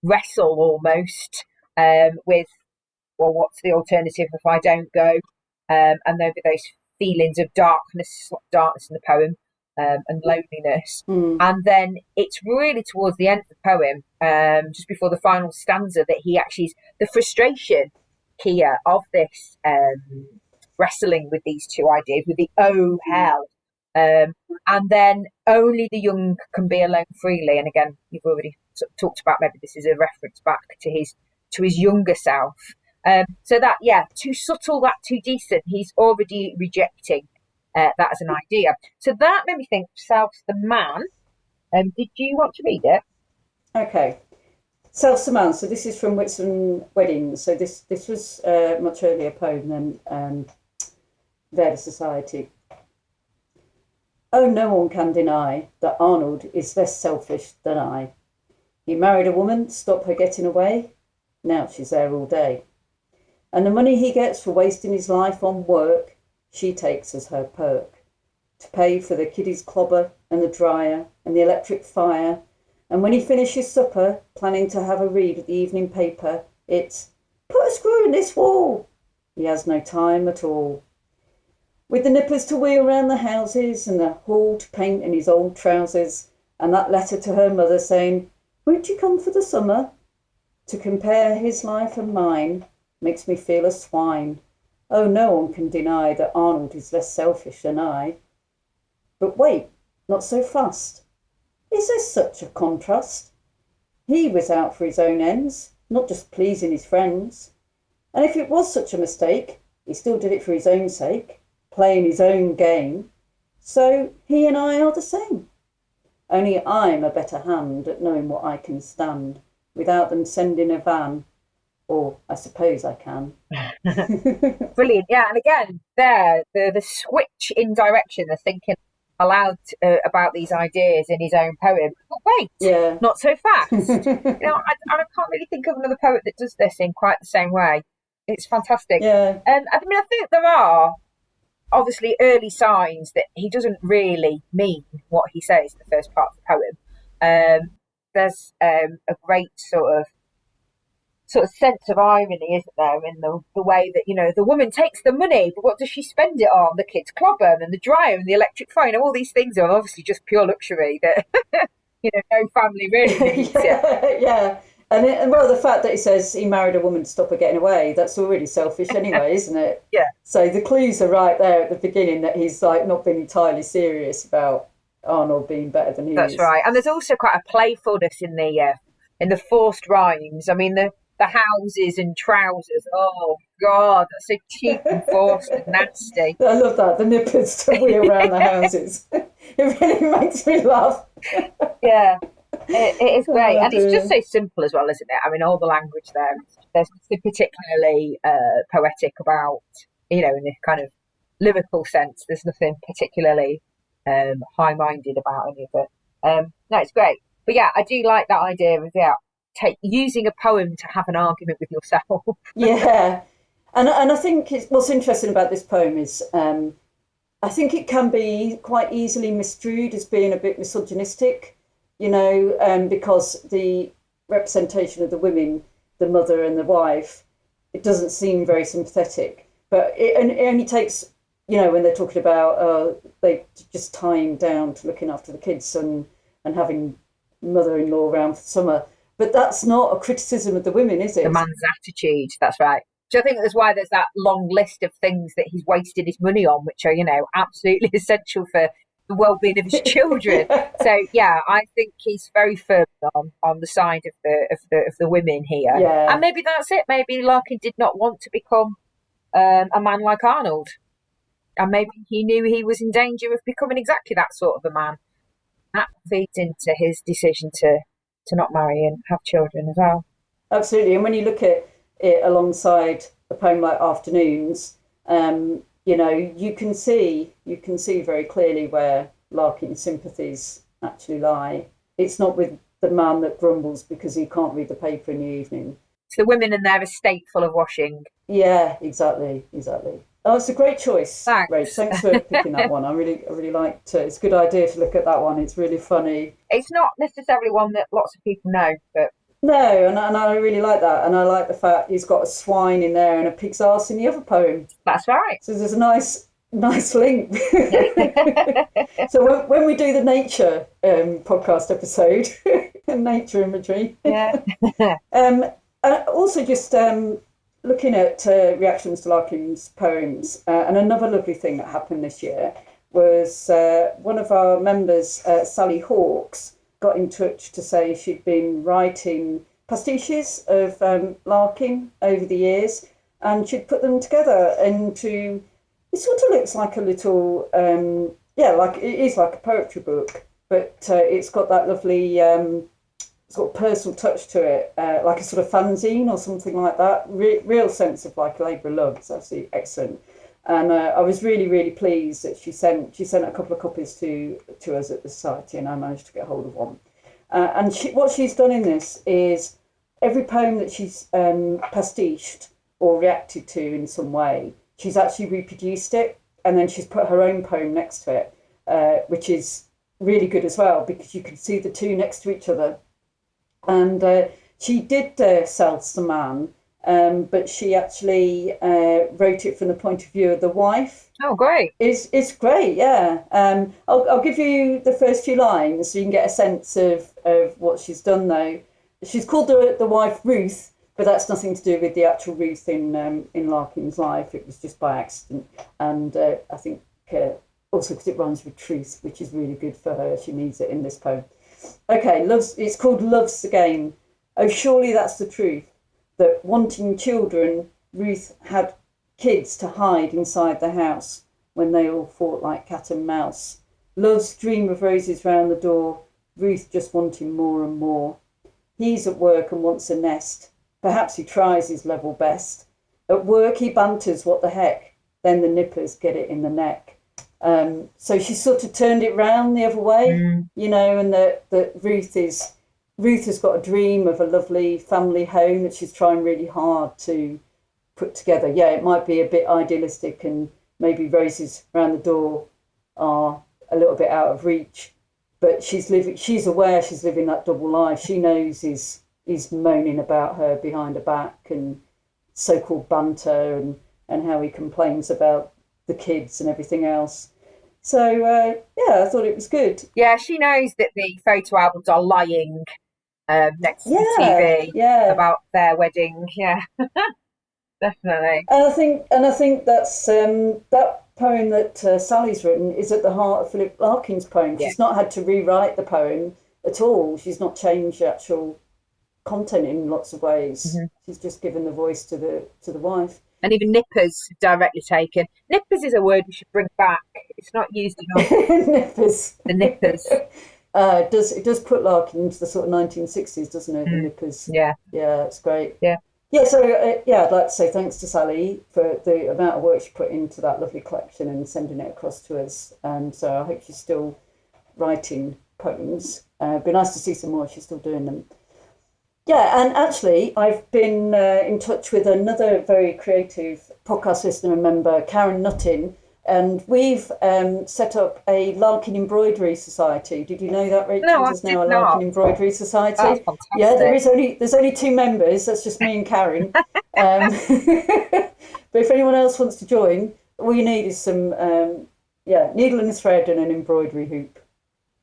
wrestle almost with, well, what's the alternative if I don't go? And there'll be those feelings of darkness in the poem, and loneliness. And then it's really towards the end of the poem, just before the final stanza, that he actually is the frustration here of this wrestling with these two ideas, with the oh hell, and then only the young can be alone freely. And again, you've already sort of talked about, maybe this is a reference back to his younger self. So that, yeah, too subtle, that too decent, he's already rejecting that as an idea. So that made me think, Self's the Man. Did you want to read it? Okay. Self's the Man. So this is from Whitsun Weddings. So this was a much earlier poem than their Society. "Oh, no one can deny that Arnold is less selfish than I. He married a woman to stop her getting away. Now she's there all day. And the money he gets for wasting his life on work, she takes as her perk, to pay for the kiddie's clobber and the dryer and the electric fire. And when he finishes supper, planning to have a read at the evening paper, it's, 'Put a screw in this wall.' He has no time at all. With the nippers to wheel round the houses and the hall to paint in his old trousers, and that letter to her mother saying, 'Won't you come for the summer?' To compare his life and mine makes me feel a swine. Oh, no one can deny that Arnold is less selfish than I. But wait, not so fast. Is there such a contrast? He was out for his own ends, not just pleasing his friends. And if it was such a mistake, he still did it for his own sake, playing his own game. So he and I are the same. Only I'm a better hand at knowing what I can stand, without them sending a van. Or I suppose I can." Brilliant. Yeah, and again, there, the switch in direction, the thinking aloud about these ideas in his own poem. But wait, Yeah. not so fast. I can't really think of another poet that does this in quite the same way. It's fantastic. Yeah. I think there are obviously early signs that he doesn't really mean what he says in the first part of the poem. There's a great sort of sense of irony, isn't there, in the way that, the woman takes the money, but what does she spend it on? The kids' clobber and the dryer and the electric phone. All these things are obviously just pure luxury that no family really needs it. Yeah. And well, the fact that he says he married a woman to stop her getting away, that's already selfish anyway, isn't it? Yeah. So the clues are right there at the beginning that he's like not being entirely serious about Arnold being better than he That's is. right. And there's also quite a playfulness in the forced rhymes. I mean, the houses and trousers. Oh God, that's so cheap and forced and nasty. I love that, the nippers to wheel around the houses. It really makes me laugh. Yeah. It is great, and dear. it's just so simple as well, isn't it? I mean, all the language there's nothing particularly poetic about, in this kind of lyrical sense. There's nothing particularly high-minded about any of it. No, it's great. But yeah, I do like that idea of using a poem to have an argument with yourself. Yeah, and I think what's interesting about this poem is I think it can be quite easily misconstrued as being a bit misogynistic. Because the representation of the women, the mother and the wife, it doesn't seem very sympathetic. But it only takes, when they're talking about they just tying down to looking after the kids and having mother-in-law around for summer. But that's not a criticism of the women, is it? The man's attitude, that's right. So I think that's why there's that long list of things that he's wasted his money on, which are, absolutely essential for the well-being of his children. So yeah, I think he's very firm on the side of the women here. Yeah. And maybe that's it. Maybe Larkin did not want to become a man like Arnold, and maybe he knew he was in danger of becoming exactly that sort of a man. That feeds into his decision to not marry and have children as well. Absolutely, and when you look at it alongside a poem like Afternoons, you can see very clearly where Larkin's sympathies actually lie. It's not with the man that grumbles because he can't read the paper in the evening. It's the women and their estate full of washing. Yeah, exactly. Oh, it's a great choice. Thanks. Rach. Thanks for picking that one. I really liked it. It's a good idea to look at that one. It's really funny. It's not necessarily one that lots of people know, but no, and I really like that. And I like the fact he's got a swine in there and a pig's arse in the other poem. That's right. So there's a nice link. So when we do the nature podcast episode, nature imagery. Yeah. And also just looking at reactions to Larkin's poems, and another lovely thing that happened this year was one of our members, Sally Hawkes, got in touch to say she'd been writing pastiches of Larkin over the years, and she'd put them together into, it sort of looks like a little, like it is like a poetry book, but it's got that lovely sort of personal touch to it, like a sort of fanzine or something like that. Real sense of like labour of love. It's absolutely excellent. And I was really, really pleased that she sent a couple of copies to us at the Society, and I managed to get hold of one. And what she's done in this is every poem that she's pastiched or reacted to in some way, she's actually reproduced it, and then she's put her own poem next to it, which is really good as well, because you can see the two next to each other. And she did South's the Man, but she actually wrote it from the point of view of the wife. Oh, great. It's great, yeah. I'll give you the first few lines so you can get a sense of what she's done, though. She's called the wife Ruth, but that's nothing to do with the actual Ruth in Larkin's life. It was just by accident. And I think also because it rhymes with truth, which is really good for her. She needs it in this poem. Okay, it's called Love's the Game. Oh, surely that's the truth, that wanting children, Ruth had kids to hide inside the house when they all fought like cat and mouse. Love's dream of roses round the door, Ruth just wanting more and more. He's at work and wants a nest. Perhaps he tries his level best. At work he banters, what the heck? Then the nippers get it in the neck. So she sort of turned it round the other way, and that Ruth has got a dream of a lovely family home that she's trying really hard to put together. Yeah, it might be a bit idealistic, and maybe roses round the door are a little bit out of reach, but she's aware she's living that double life. She knows he's moaning about her behind her back and so-called banter and how he complains about the kids and everything else. So, I thought it was good. Yeah, she knows that the photo albums are lying next to the TV about their wedding. Yeah, definitely. And I think that's that poem that Sally's written is at the heart of Philip Larkin's poem. Yeah. She's not had to rewrite the poem at all. She's not changed the actual content in lots of ways. Mm-hmm. She's just given the voice to the wife. And even nippers directly taken. Nippers is a word we should bring back. It's not used enough. Nippers. The nippers. It does put Larkin into the sort of 1960s, doesn't it? The nippers. Yeah. Yeah, it's great. Yeah. Yeah, so I'd like to say thanks to Sally for the amount of work she put into that lovely collection and sending it across to us. So I hope she's still writing poems. It'd be nice to see some more. She's still doing them. Yeah, and actually, I've been in touch with another very creative podcast listener and member, Karen Nuttin, and we've set up a Larkin Embroidery Society. Did you know that, Rachel? No, There's now a Larkin Embroidery Society. That's fantastic. Yeah, there's only 2 members. That's just me and Karen. But if anyone else wants to join, all you need is some needle and thread and an embroidery hoop.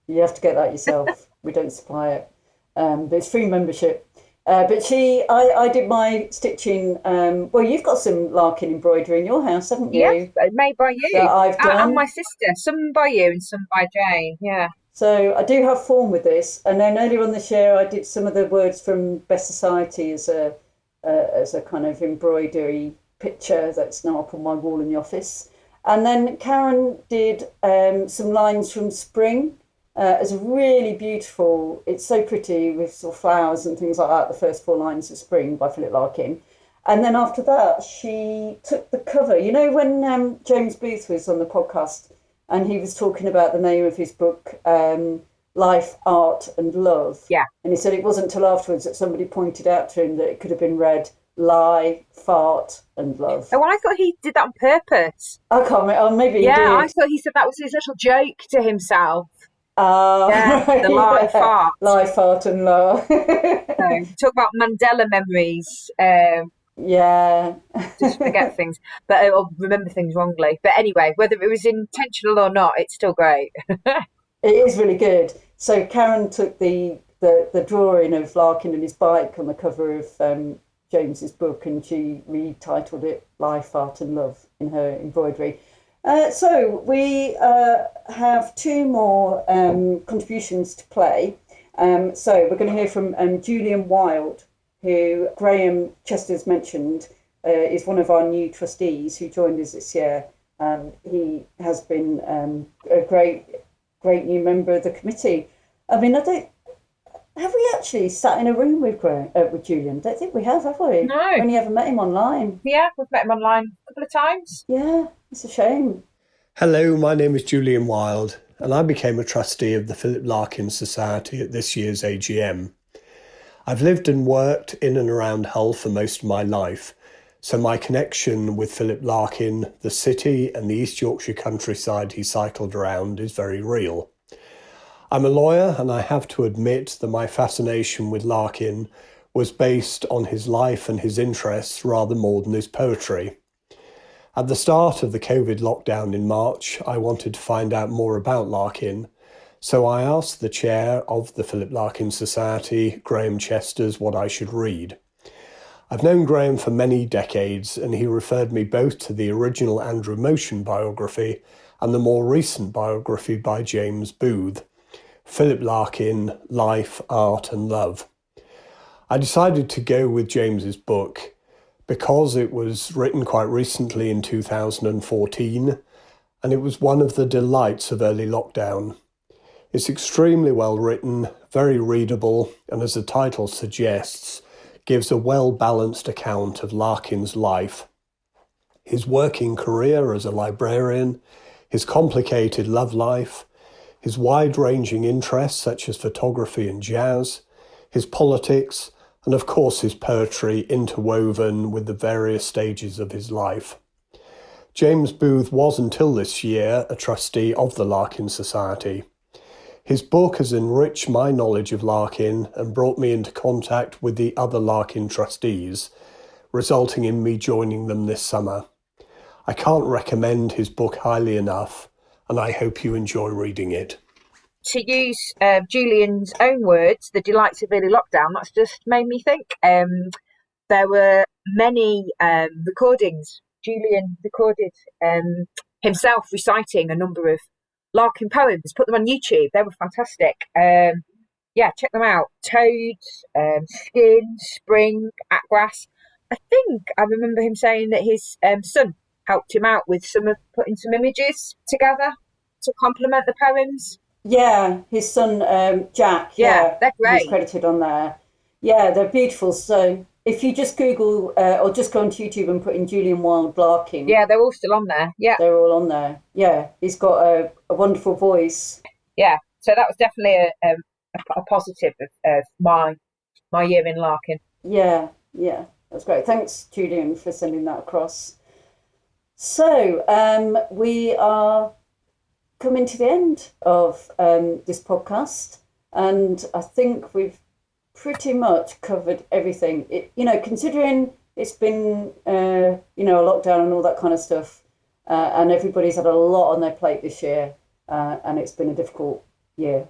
You have to get that yourself. We don't supply it. But it's free membership. But I did my stitching. Well, you've got some Larkin embroidery in your house, haven't you? Yes, made by you. That I've done. And my sister. Some by you and some by Jane. Yeah. So I do have form with this. And then earlier on this year, I did some of the words from Best Society as a kind of embroidery picture that's now up on my wall in the office. And then Karen did some lines from Spring. It's really beautiful. It's so pretty with sort of flowers and things like that. The first 4 lines of Spring by Philip Larkin. And then after that, she took the cover. You know, when James Booth was on the podcast and he was talking about the name of his book, Life, Art and Love. Yeah. And he said it wasn't until afterwards that somebody pointed out to him that it could have been read Lie, Fart and Love. Oh, I thought he did that on purpose. I can't remember. Oh, maybe he did. Yeah, I thought he said that was his little joke to himself. The lie, fart. Lie, fart and love. Talk about Mandela memories. Just forget things. But or remember things wrongly. But anyway, whether it was intentional or not, it's still great. It is really good. So Karen took the drawing of Larkin and his bike on the cover of James's book, and she retitled it Lie, Fart and Love in her embroidery. So we have 2 more contributions to play. So we're going to hear from Julian Wild, who Graham Chester's mentioned is one of our new trustees who joined us this year. He has been a great new member of the committee. I mean, have we actually sat in a room with Julian? I don't think we have we? No. Only ever met him online. Yeah, we've met him online a couple of times. Yeah, it's a shame. Hello, my name is Julian Wild, and I became a trustee of the Philip Larkin Society at this year's AGM. I've lived and worked in and around Hull for most of my life, so my connection with Philip Larkin, the city and the East Yorkshire countryside he cycled around is very real. I'm a lawyer, and I have to admit that my fascination with Larkin was based on his life and his interests rather more than his poetry. At the start of the COVID lockdown in March, I wanted to find out more about Larkin, so I asked the chair of the Philip Larkin Society, Graham Chesters, what I should read. I've known Graham for many decades, and he referred me both to the original Andrew Motion biography and the more recent biography by James Booth, Philip Larkin, Life, Art and Love. I decided to go with James's book because it was written quite recently in 2014, and it was one of the delights of early lockdown. It's extremely well written, very readable, and as the title suggests, gives a well-balanced account of Larkin's life, his working career as a librarian, his complicated love life, his wide-ranging interests such as photography and jazz, his politics, and of course his poetry interwoven with the various stages of his life. James Booth was until this year a trustee of the Larkin Society. His book has enriched my knowledge of Larkin and brought me into contact with the other Larkin trustees, resulting in me joining them this summer. I can't recommend his book highly enough, and I hope you enjoy reading it. To use Julian's own words, the delights of early lockdown, that's just made me think. There were many recordings. Julian recorded himself reciting a number of Larkin poems, put them on YouTube. They were fantastic. Check them out. Toads, Skin, Spring, Atgrass. I think I remember him saying that his son helped him out with putting some images together to complement the poems. Yeah, his son Jack. Yeah, they're great. He's credited on there. Yeah, they're beautiful. So if you just Google or just go onto YouTube and put in Julian Wild Larkin. Yeah, they're all still on there. Yeah, they're all on there. Yeah, he's got a wonderful voice. Yeah, so that was definitely a positive of my year in Larkin. Yeah, that's great. Thanks, Julian, for sending that across. So we are coming to the end of this podcast, and I think we've pretty much covered everything. Considering it's been a lockdown and all that kind of stuff, and everybody's had a lot on their plate this year, and it's been a difficult year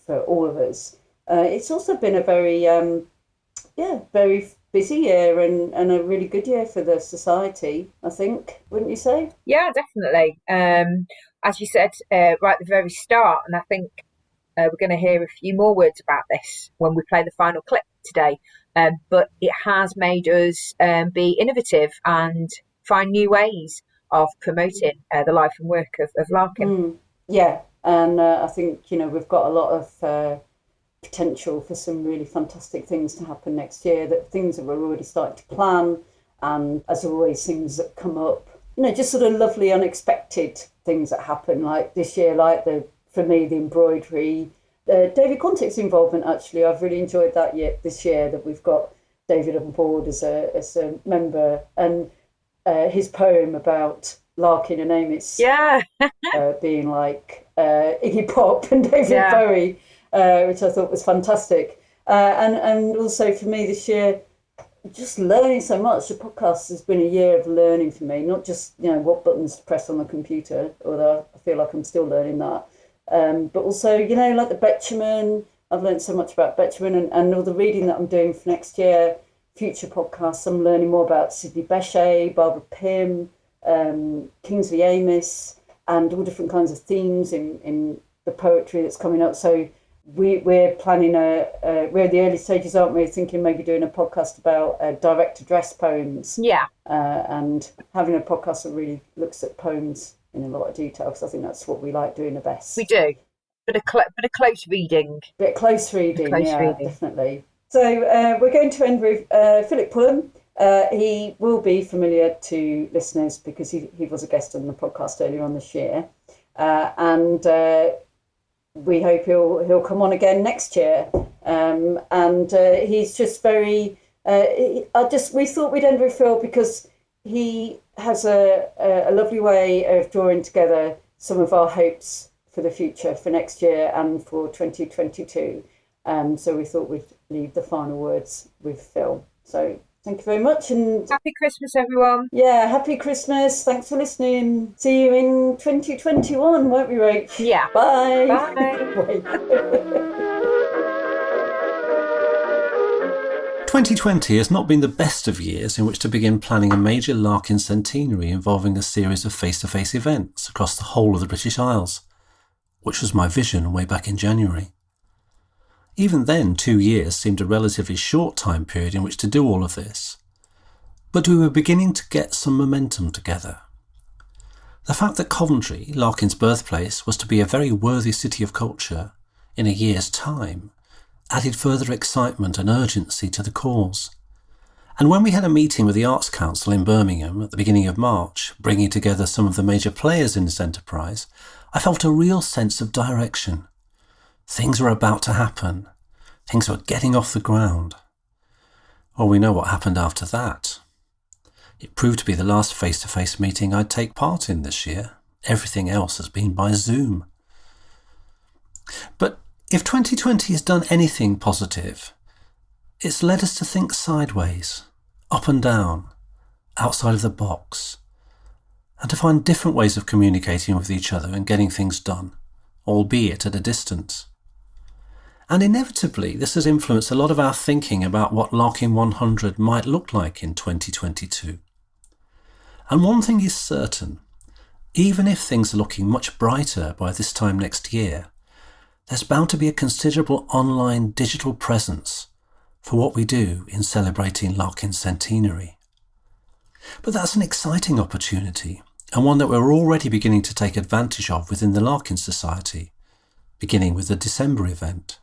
for all of us. It's also been a very very busy year and a really good year for the Society, I think, wouldn't you say? Yeah, definitely. As you said right at the very start, and I think we're going to hear a few more words about this when we play the final clip today, but it has made us be innovative and find new ways of promoting the life and work of Larkin. Yeah, and I think, we've got a lot of potential for some really fantastic things to happen next year, that things that we're already starting to plan, and as always, things that come up, just sort of lovely unexpected things that happen, like this year, like for me the embroidery, David Contick's involvement. Actually, I've really enjoyed that this year, that we've got David on board as a member, and his poem about Larkin and Amos being like Iggy Pop and David Bowie, which I thought was fantastic. And also for me this year, just learning so much. The podcast has been a year of learning for me, not just, what buttons to press on the computer, although I feel like I'm still learning that. But also, like the Betjeman, I've learned so much about Betjeman, and all the reading that I'm doing for next year, future podcasts, I'm learning more about Sidney Bechet, Barbara Pym, Kingsley Amos, and all different kinds of themes in the poetry that's coming up. So we're planning we're in the early stages, aren't we? Thinking maybe doing a podcast about direct address poems. Yeah. And having a podcast that really looks at poems in a lot of detail, because I think that's what we like doing the best. We do. But a close reading. Close reading, definitely. So we're going to end with Philip Pullen. He will be familiar to listeners because he was a guest on the podcast earlier on this year. And we hope he'll come on again next year. And he's just very... we thought we'd end with Phil because he has a lovely way of drawing together some of our hopes for the future, for next year and for 2022. So we thought we'd leave the final words with Phil. So thank you very much. And happy Christmas, everyone. Yeah, happy Christmas. Thanks for listening. See you in 2021, won't we, Rach? Yeah. Bye. Bye. 2020 has not been the best of years in which to begin planning a major Larkin centenary involving a series of face-to-face events across the whole of the British Isles, which was my vision way back in January. Even then, 2 years seemed a relatively short time period in which to do all of this. But we were beginning to get some momentum together. The fact that Coventry, Larkin's birthplace, was to be a very worthy city of culture in a year's time added further excitement and urgency to the cause. And when we had a meeting with the Arts Council in Birmingham at the beginning of March, bringing together some of the major players in this enterprise, I felt a real sense of direction. Things were about to happen. Things were getting off the ground. Well, we know what happened after that. It proved to be the last face-to-face meeting I'd take part in this year. Everything else has been by Zoom. But if 2020 has done anything positive, it's led us to think sideways, up and down, outside of the box, and to find different ways of communicating with each other and getting things done, albeit at a distance. And inevitably, this has influenced a lot of our thinking about what Larkin 100 might look like in 2022. And one thing is certain, even if things are looking much brighter by this time next year, there's bound to be a considerable online digital presence for what we do in celebrating Larkin's centenary. But that's an exciting opportunity, and one that we're already beginning to take advantage of within the Larkin Society, beginning with the December event.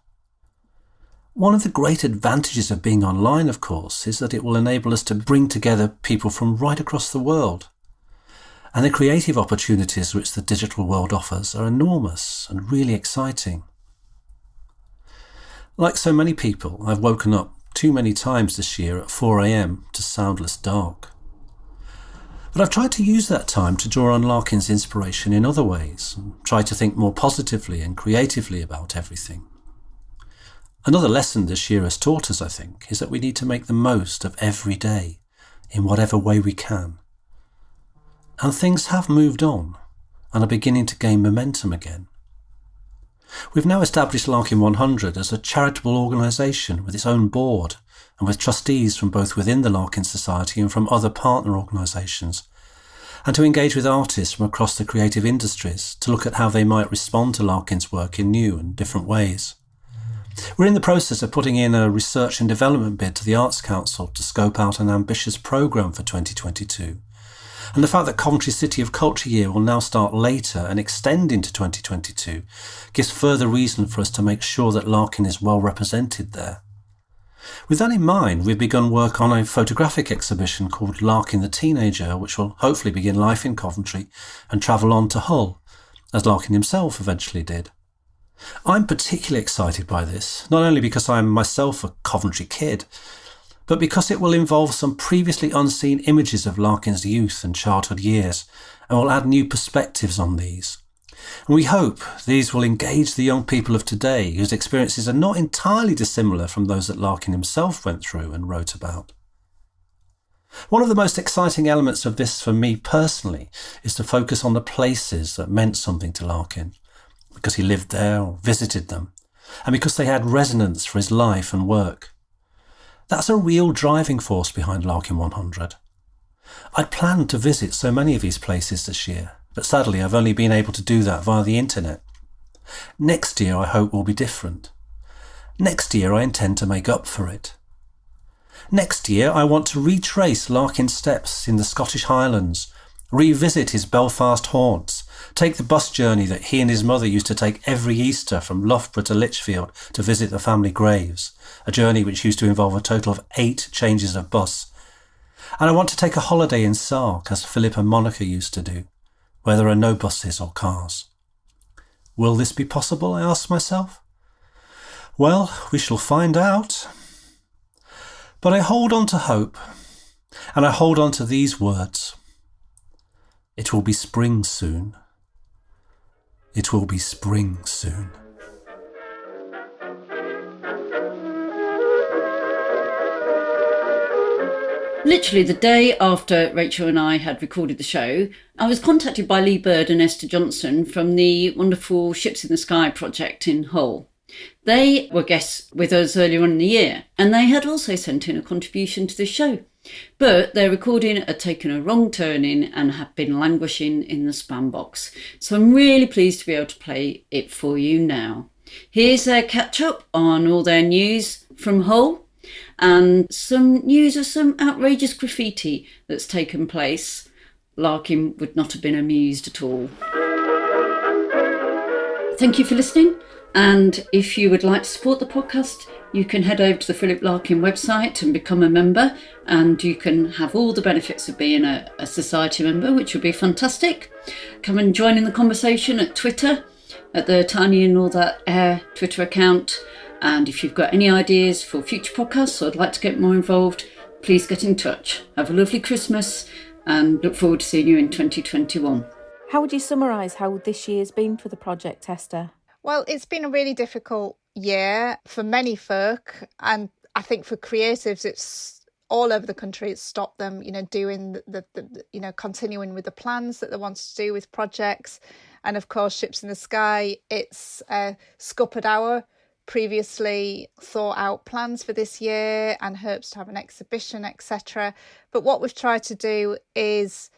One of the great advantages of being online, of course, is that it will enable us to bring together people from right across the world. And the creative opportunities which the digital world offers are enormous and really exciting. Like so many people, I've woken up too many times this year at 4 a.m. to soundless dark. But I've tried to use that time to draw on Larkin's inspiration in other ways, and try to think more positively and creatively about everything. Another lesson this year has taught us, I think, is that we need to make the most of every day, in whatever way we can. And things have moved on, and are beginning to gain momentum again. We've now established Larkin 100 as a charitable organisation with its own board and with trustees from both within the Larkin Society and from other partner organisations, and to engage with artists from across the creative industries to look at how they might respond to Larkin's work in new and different ways. We're in the process of putting in a research and development bid to the Arts Council to scope out an ambitious programme for 2022. And the fact that Coventry City of Culture Year will now start later and extend into 2022 gives further reason for us to make sure that Larkin is well represented there. With that in mind, we've begun work on a photographic exhibition called Larkin the Teenager, which will hopefully begin life in Coventry and travel on to Hull, as Larkin himself eventually did. I'm particularly excited by this, not only because I'm myself a Coventry kid, but because it will involve some previously unseen images of Larkin's youth and childhood years, and will add new perspectives on these. And we hope these will engage the young people of today, whose experiences are not entirely dissimilar from those that Larkin himself went through and wrote about. One of the most exciting elements of this for me personally is to focus on the places that meant something to Larkin, because he lived there or visited them, and because they had resonance for his life and work. That's a real driving force behind Larkin 100. I'd planned to visit so many of these places this year, but sadly I've only been able to do that via the internet. Next year I hope will be different. Next year I intend to make up for it. Next year I want to retrace Larkin's steps in the Scottish Highlands, revisit his Belfast haunts, take the bus journey that he and his mother used to take every Easter from Loughborough to Lichfield to visit the family graves, a journey which used to involve a total of 8 changes of bus. And I want to take a holiday in Sark, as Philip and Monica used to do, where there are no buses or cars. Will this be possible, I ask myself? Well, we shall find out. But I hold on to hope, and I hold on to these words. It will be spring soon. It will be spring soon. Literally the day after Rachel and I had recorded the show, I was contacted by Leigh Bird and Esther Johnson from the wonderful Ships in the Sky project in Hull. They were guests with us earlier on in the year, and they had also sent in a contribution to the show. But their recording had taken a wrong turning and had been languishing in the spam box. So I'm really pleased to be able to play it for you now. Here's their catch up on all their news from Hull and some news of some outrageous graffiti that's taken place. Larkin would not have been amused at all. Thank you for listening. And if you would like to support the podcast, you can head over to the Philip Larkin website and become a member, and you can have all the benefits of being a society member, which would be fantastic. Come and join in the conversation at Twitter, at the Tiny and All That Air Twitter account. And if you've got any ideas for future podcasts or would like to get more involved, please get in touch. Have a lovely Christmas and look forward to seeing you in 2021. How would you summarise how this year's been for the project, Esther? Well, it's been a really difficult year for many folk, and I think for creatives it's all over the country. It's stopped them, doing the continuing with the plans that they wanted to do with projects. And of course, Ships in the Sky, it's scuppered our previously thought out plans for this year and hopes to have an exhibition, etc. But what we've tried to do is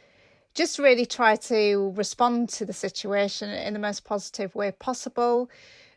just really try to respond to the situation in the most positive way possible.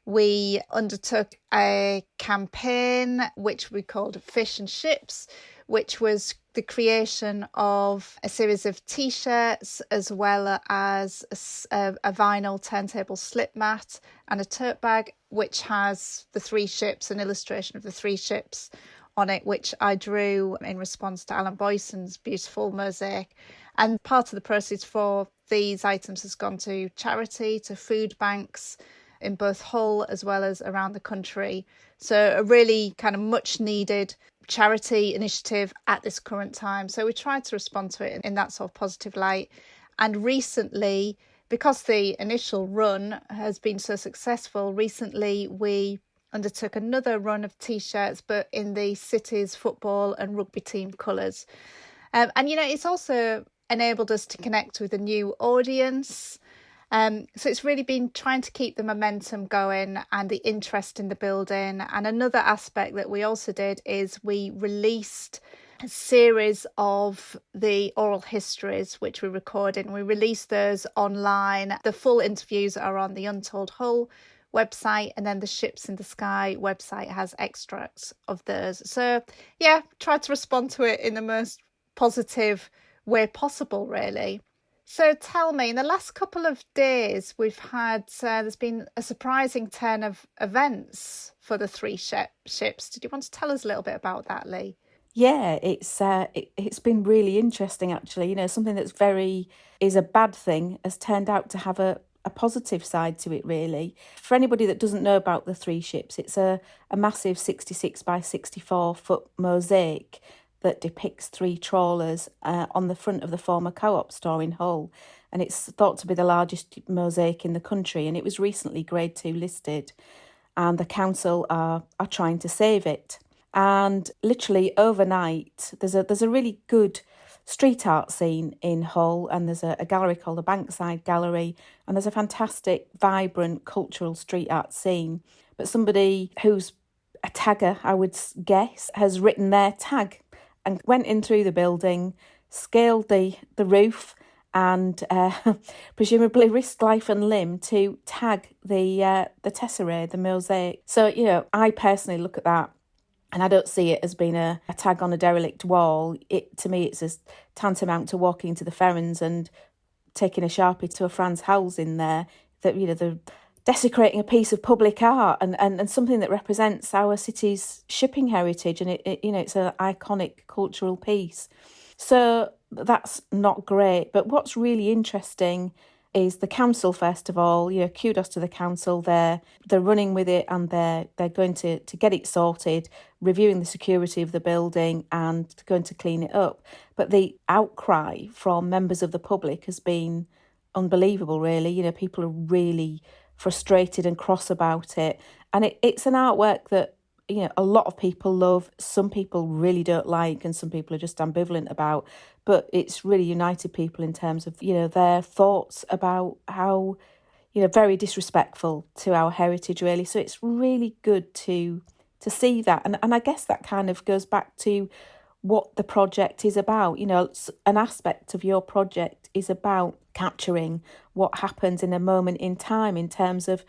We undertook a campaign which we called Fish and Ships, which was the creation of a series of T-shirts as well as a vinyl turntable slip mat and a tote bag, which has the three ships, an illustration of the three ships on it, which I drew in response to Alan Boyson's beautiful mosaic. And part of the proceeds for these items has gone to charity, to food banks in both Hull as well as around the country. So a really kind of much needed charity initiative at this current time. So we tried to respond to it in that sort of positive light. And recently, because the initial run has been so successful, recently we undertook another run of T-shirts, but in the city's football and rugby team colours. And it's also enabled us to connect with a new audience. So it's really been trying to keep the momentum going and the interest in the building. And another aspect that we also did is we released a series of the oral histories which we recorded, and we released those online. The full interviews are on the Untold Hull website, and then the Ships in the Sky website has extracts of those. So yeah, tried to respond to it in the most positive way possible, really. So tell me, in the last couple of days, we've had, there's been a surprising turn of events for the three ships. Did you want to tell us a little bit about that, Leigh? Yeah, it's been really interesting, actually. Something that's is a bad thing has turned out to have a positive side to it, really. For anybody that doesn't know about the three ships, it's a massive 66 by 64 foot mosaic that depicts three trawlers on the front of the former Co-op store in Hull. And it's thought to be the largest mosaic in the country. And it was recently Grade 2 listed. And the council are trying to save it. And literally overnight, there's a really good street art scene in Hull. And there's a gallery called the Bankside Gallery. And there's a fantastic, vibrant cultural street art scene. But somebody who's a tagger, I would guess, has written their tag and went in through the building, scaled the roof, and presumably risked life and limb to tag the tesserae, the mosaic. So, I personally look at that, and I don't see it as being a tag on a derelict wall. To me, it's as tantamount to walking to the Ferrens and taking a Sharpie to a Franz Hals in there. That they're desecrating a piece of public art and something that represents our city's shipping heritage, and it's an iconic cultural piece. So that's not great. But what's really interesting is the council, first of all. Kudos to the council. They're running with it, and they're going to get it sorted, reviewing the security of the building and going to clean it up. But the outcry from members of the public has been unbelievable, really. People are really frustrated and cross about it, and it's an artwork that a lot of people love, some people really don't like, and some people are just ambivalent about, but it's really united people in terms of their thoughts about how very disrespectful to our heritage, really. So it's really good to see that, and I guess that kind of goes back to what the project is about. An aspect of your project is about capturing what happens in a moment in time in terms of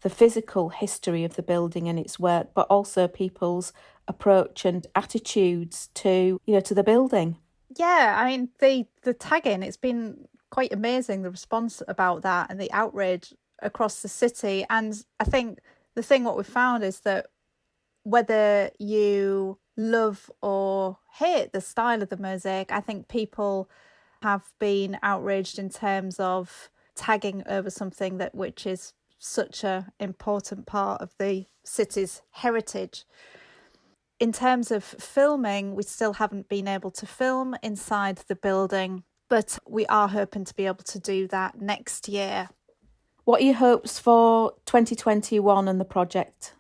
the physical history of the building and its work, but also people's approach and attitudes to the building. Yeah, I mean, the tagging, it's been quite amazing, the response about that and the outrage across the city. And I think the thing what we found is that whether you love or hate the style of the mosaic, I think people have been outraged in terms of tagging over something which is such an important part of the city's heritage. In terms of filming, we still haven't been able to film inside the building, but we are hoping to be able to do that next year. What are your hopes for 2021 and the project?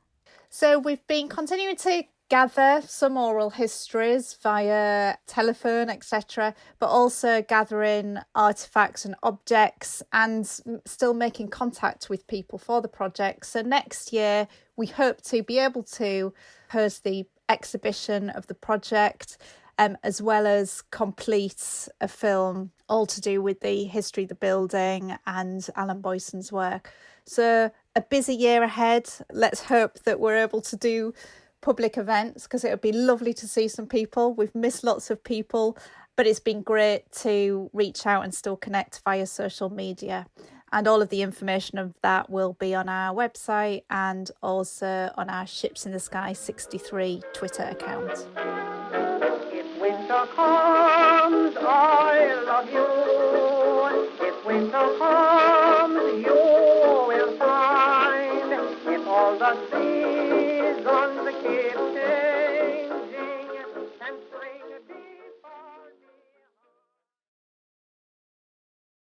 So we've been continuing to gather some oral histories via telephone, etc., but also gathering artefacts and objects and still making contact with people for the project. So next year, we hope to be able to host the exhibition of the project, as well as complete a film all to do with the history of the building and Alan Boyson's work. So a busy year ahead. Let's hope that we're able to do public events, because it would be lovely to see some people. We've missed lots of people, but it's been great to reach out and still connect via social media. And all of the information of that will be on our website and also on our Ships in the Sky 63 Twitter account.